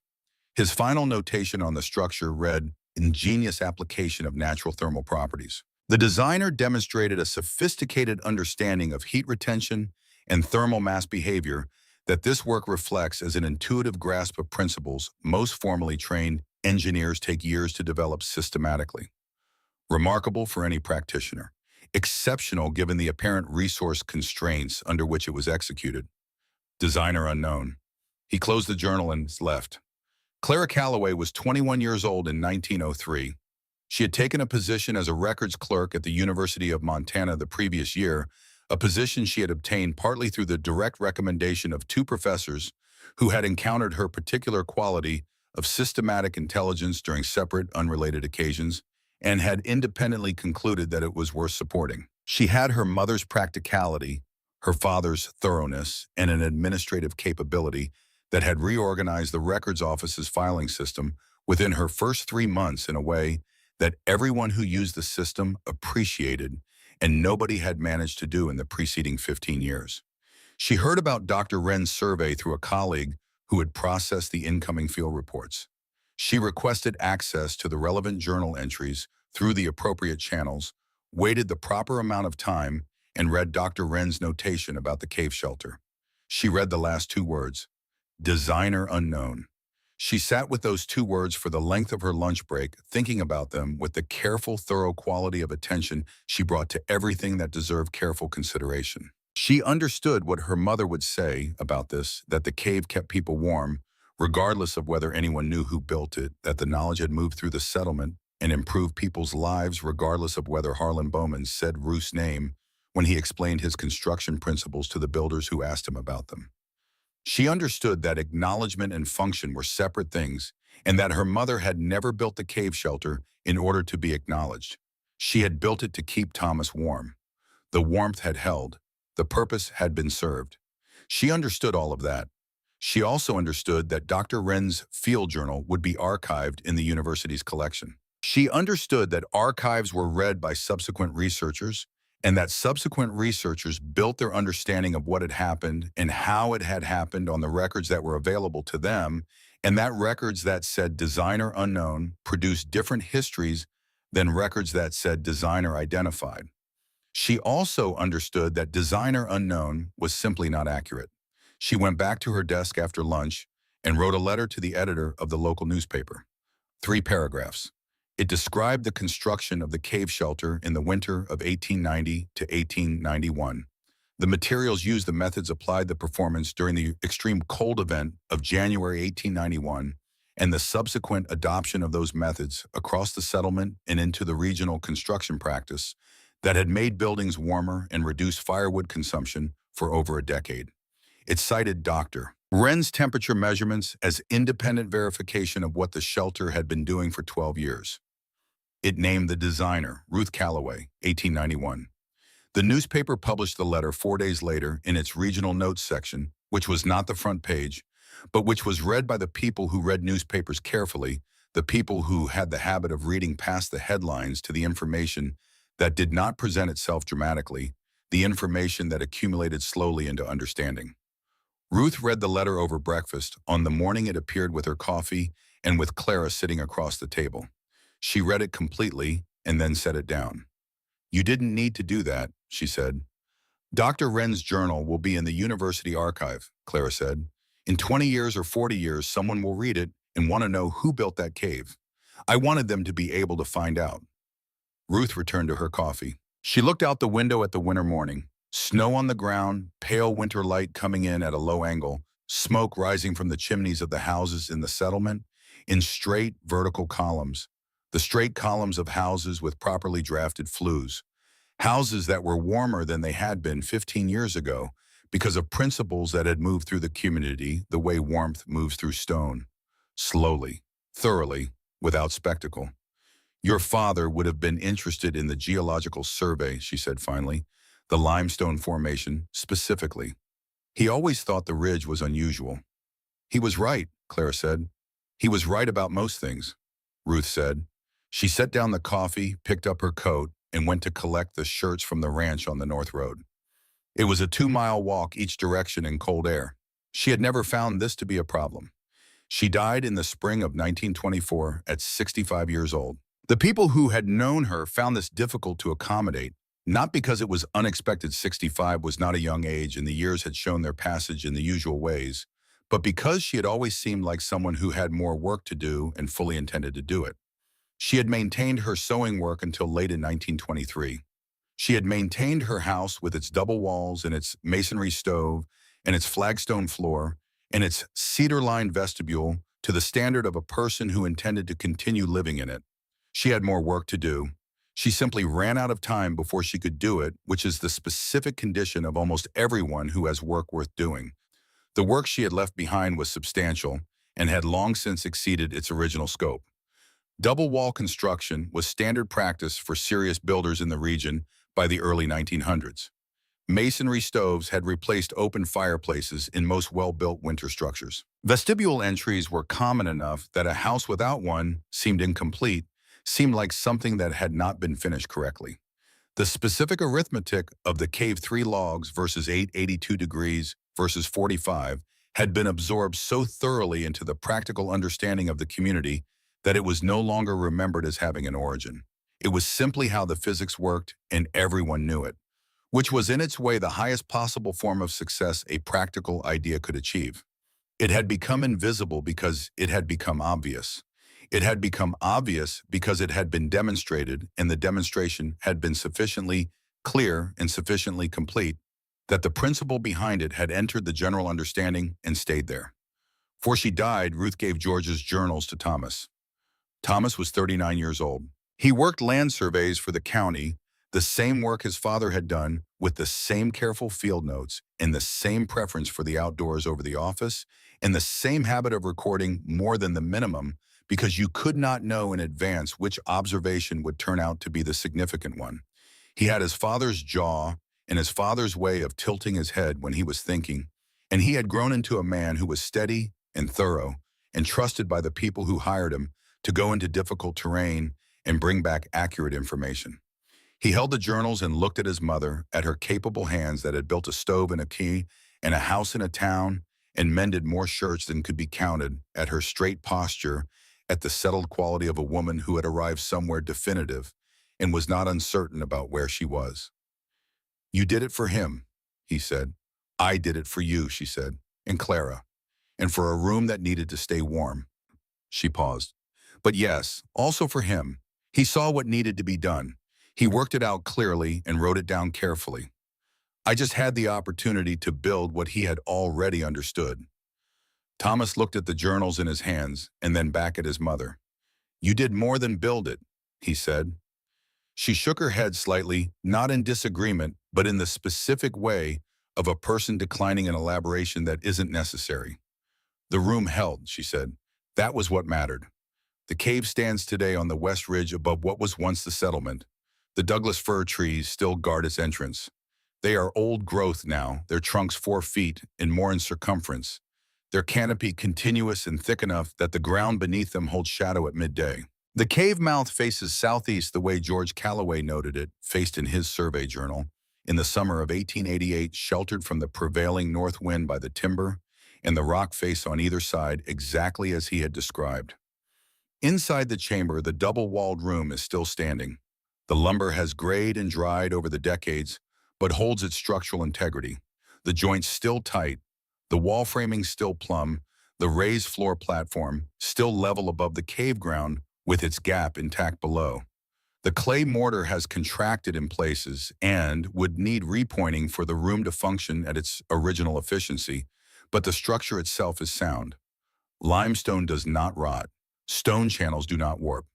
His final notation on the structure read, "Ingenious application of natural thermal properties." The designer demonstrated a sophisticated understanding of heat retention and thermal mass behavior that this work reflects as an intuitive grasp of principles most formally trained engineers take years to develop systematically. Remarkable for any practitioner. Exceptional given the apparent resource constraints under which it was executed. Designer unknown. He closed the journal and left. Clara Calloway was 21 years old in 1903. She had taken a position as a records clerk at the University of Montana the previous year, a position she had obtained partly through the direct recommendation of 2 professors who had encountered her particular quality of systematic intelligence during separate, unrelated occasions, and had independently concluded that it was worth supporting. She had her mother's practicality, her father's thoroughness, and an administrative capability that had reorganized the records office's filing system within her first 3 months in a way that everyone who used the system appreciated and nobody had managed to do in the preceding 15 years. She heard about Dr. Wren's survey through a colleague who had processed the incoming field reports. She requested access to the relevant journal entries through the appropriate channels, waited the proper amount of time, and read Dr. Wren's notation about the cave shelter. She read the last 2 words, "Designer unknown." She sat with those 2 words for the length of her lunch break, thinking about them with the careful, thorough quality of attention she brought to everything that deserved careful consideration. She understood what her mother would say about this, that the cave kept people warm, regardless of whether anyone knew who built it, that the knowledge had moved through the settlement and improved people's lives, regardless of whether Harlan Bowman said Ruth's name when he explained his construction principles to the builders who asked him about them. She understood that acknowledgement and function were separate things, and that her mother had never built the cave shelter in order to be acknowledged. She had built it to keep Thomas warm. The warmth had held. The purpose had been served. She understood all of that. She also understood that Dr. Wren's field journal would be archived in the university's collection. She understood that archives were read by subsequent researchers, and that subsequent researchers built their understanding of what had happened and how it had happened on the records that were available to them, and that records that said designer unknown produced different histories than records that said designer identified. She also understood that designer unknown was simply not accurate. She went back to her desk after lunch and wrote a letter to the editor of the local newspaper. 3 paragraphs. It described the construction of the cave shelter in the winter of 1890 to 1891. The materials used, the methods applied, the performance during the extreme cold event of January 1891, and the subsequent adoption of those methods across the settlement and into the regional construction practice that had made buildings warmer and reduced firewood consumption for over a decade. It cited Dr. Wren's temperature measurements as independent verification of what the shelter had been doing for 12 years. It named the designer, Ruth Calloway, 1891. The newspaper published the letter 4 days later in its regional notes section, which was not the front page, but which was read by the people who read newspapers carefully, the people who had the habit of reading past the headlines to the information that did not present itself dramatically, the information that accumulated slowly into understanding. Ruth read the letter over breakfast on the morning it appeared with her coffee and with Clara sitting across the table. She read it completely and then set it down. "You didn't need to do that," she said. "Dr. Wren's journal will be in the university archive," Clara said. "In 20 years or 40 years, someone will read it and want to know who built that cave. I wanted them to be able to find out." Ruth returned to her coffee. She looked out the window at the winter morning. Snow on the ground, pale winter light coming in at a low angle, smoke rising from the chimneys of the houses in the settlement in straight, vertical columns. The straight columns of houses with properly drafted flues. Houses that were warmer than they had been 15 years ago because of principles that had moved through the community the way warmth moves through stone. Slowly, thoroughly, without spectacle. "Your father would have been interested in the geological survey," she said finally. "The limestone formation, specifically. He always thought the ridge was unusual." "He was right," Clara said. "He was right about most things," Ruth said. She set down the coffee, picked up her coat, and went to collect the shirts from the ranch on the North Road. It was a 2-mile walk each direction in cold air. She had never found this to be a problem. She died in the spring of 1924 at 65 years old. The people who had known her found this difficult to accommodate, not because it was unexpected. 65 was not a young age and the years had shown their passage in the usual ways, but because she had always seemed like someone who had more work to do and fully intended to do it. She had maintained her sewing work until late in 1923. She had maintained her house with its double walls and its masonry stove and its flagstone floor and its cedar-lined vestibule to the standard of a person who intended to continue living in it. She had more work to do. She simply ran out of time before she could do it, which is the specific condition of almost everyone who has work worth doing. The work she had left behind was substantial and had long since exceeded its original scope. Double wall construction was standard practice for serious builders in the region by the early 1900s. Masonry stoves had replaced open fireplaces in most well-built winter structures. Vestibule entries were common enough that a house without one seemed incomplete, seemed like something that had not been finished correctly. The specific arithmetic of the cave 3 logs versus 882 degrees versus 45 had been absorbed so thoroughly into the practical understanding of the community that it was no longer remembered as having an origin. It was simply how the physics worked, and everyone knew it, which was in its way the highest possible form of success a practical idea could achieve. It had become invisible because it had become obvious. It had become obvious because it had been demonstrated, and the demonstration had been sufficiently clear and sufficiently complete that the principle behind it had entered the general understanding and stayed there. Before she died, Ruth gave George's journals to Thomas. Thomas was 39 years old. He worked land surveys for the county, the same work his father had done, with the same careful field notes and the same preference for the outdoors over the office, and the same habit of recording more than the minimum because you could not know in advance which observation would turn out to be the significant one. He had his father's jaw and his father's way of tilting his head when he was thinking, and he had grown into a man who was steady and thorough and trusted by the people who hired him to go into difficult terrain and bring back accurate information. He held the journals and looked at his mother, at her capable hands that had built a stove and a key and a house in a town and mended more shirts than could be counted, at her straight posture, at the settled quality of a woman who had arrived somewhere definitive and was not uncertain about where she was. "You did it for him," he said. "I did it for you," she said, "and Clara, and for a room that needed to stay warm." She paused. "But yes, also for him. He saw what needed to be done. He worked it out clearly and wrote it down carefully. I just had the opportunity to build what he had already understood." Thomas looked at the journals in his hands and then back at his mother. "You did more than build it," he said. She shook her head slightly, not in disagreement, but in the specific way of a person declining an elaboration that isn't necessary. "The room held," she said. "That was what mattered. The cave stands today on the west ridge above what was once the settlement. The Douglas fir trees still guard its entrance. They are old growth now, their trunks 4 feet and more in circumference, their canopy continuous and thick enough that the ground beneath them holds shadow at midday. The cave mouth faces southeast the way George Calloway noted it, faced in his survey journal, in the summer of 1888, sheltered from the prevailing north wind by the timber and the rock face on either side exactly as he had described. Inside the chamber, the double-walled room is still standing. The lumber has grayed and dried over the decades, but holds its structural integrity. The joints still tight, the wall framing still plumb, the raised floor platform still level above the cave ground with its gap intact below. The clay mortar has contracted in places and would need repointing for the room to function at its original efficiency, but the structure itself is sound. Limestone does not rot. Stone channels do not warp.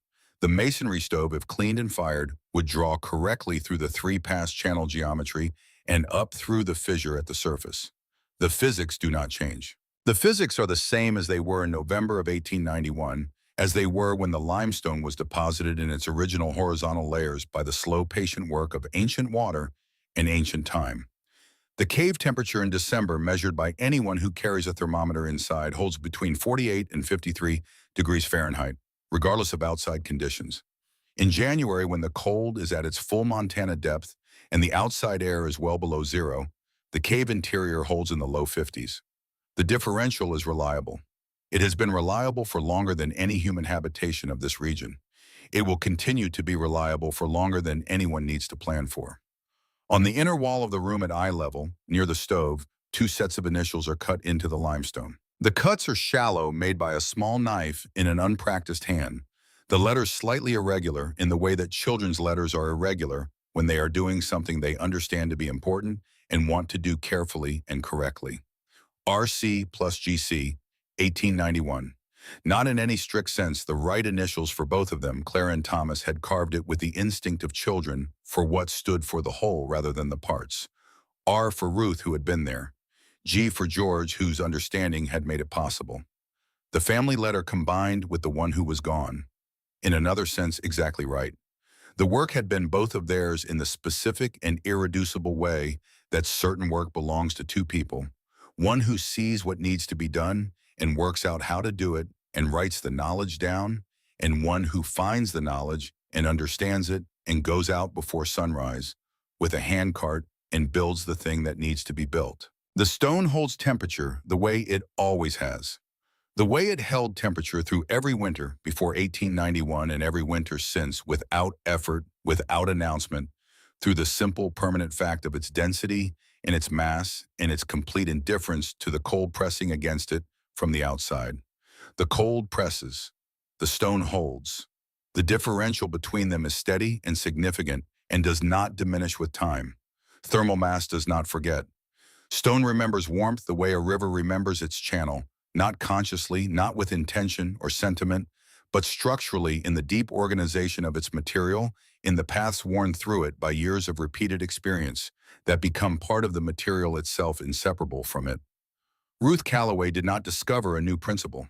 The masonry stove, if cleaned and fired, would draw correctly through the three-pass channel geometry and up through the fissure at the surface. The physics do not change. The physics are the same as they were in November of 1891, as they were when the limestone was deposited in its original horizontal layers by the slow, patient work of ancient water and ancient time. The cave temperature in December, measured by anyone who carries a thermometer inside, holds between 48 and 53 degrees Fahrenheit, regardless of outside conditions. In January, when the cold is at its full Montana depth and the outside air is well below zero, the cave interior holds in the low 50s. The differential is reliable. It has been reliable for longer than any human habitation of this region. It will continue to be reliable for longer than anyone needs to plan for. On the inner wall of the room at eye level, near the stove, 2 sets of initials are cut into the limestone. The cuts are shallow, made by a small knife in an unpracticed hand. The letters slightly irregular in the way that children's letters are irregular when they are doing something they understand to be important and want to do carefully and correctly. RC plus GC, 1891. Not in any strict sense the right initials for both of them. Clara and Thomas had carved it with the instinct of children for what stood for the whole rather than the parts. R for Ruth, who had been there. G for George, whose understanding had made it possible. The family letter combined with the one who was gone. In another sense, exactly right. The work had been both of theirs in the specific and irreducible way that certain work belongs to two people. One who sees what needs to be done and works out how to do it and writes the knowledge down, and one who finds the knowledge and understands it and goes out before sunrise with a handcart and builds the thing that needs to be built. The stone holds temperature the way it always has. The way it held temperature through every winter before 1891 and every winter since, without effort, without announcement, through the simple permanent fact of its density and its mass and its complete indifference to the cold pressing against it from the outside. The cold presses, the stone holds. The differential between them is steady and significant and does not diminish with time. Thermal mass does not forget. Stone remembers warmth the way a river remembers its channel, not consciously, not with intention or sentiment, but structurally in the deep organization of its material, in the paths worn through it by years of repeated experience that become part of the material itself, inseparable from it. Ruth Calloway did not discover a new principle.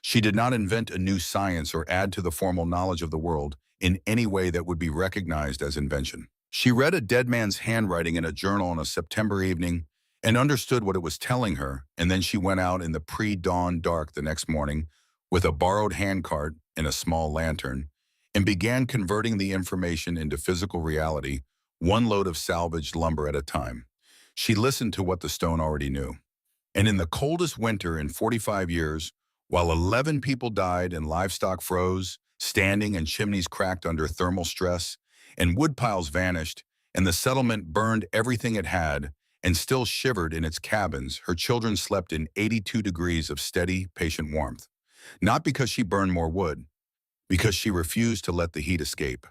She did not invent a new science or add to the formal knowledge of the world in any way that would be recognized as invention. She read a dead man's handwriting in a journal on a September evening and understood what it was telling her, and then she went out in the pre-dawn dark the next morning with a borrowed handcart and a small lantern and began converting the information into physical reality, one load of salvaged lumber at a time. She listened to what the stone already knew. And in the coldest winter in 45 years, while 11 people died and livestock froze, standing and chimneys cracked under thermal stress, and woodpiles vanished, and the settlement burned everything it had, and still shivered in its cabins, her children slept in 82 degrees of steady, patient warmth. Not because she burned more wood, because she refused to let the heat escape.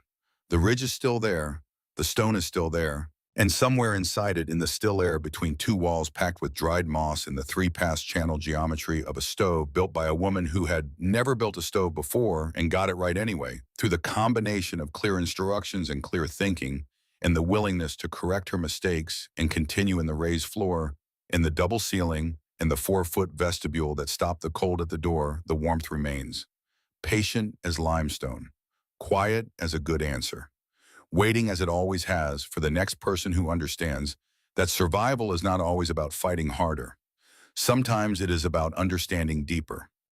The ridge is still there, the stone is still there, And somewhere inside it, in the still air between two walls packed with dried moss and the three-pass channel geometry of a stove built by a woman who had never built a stove before and got it right anyway, through the combination of clear instructions and clear thinking, and the willingness to correct her mistakes and continue in the raised floor, in the double ceiling, and the 4-foot vestibule that stopped the cold at the door, the warmth remains. Patient as limestone, quiet as a good answer, waiting as it always has for the next person who understands that survival is not always about fighting harder. Sometimes it is about understanding deeper.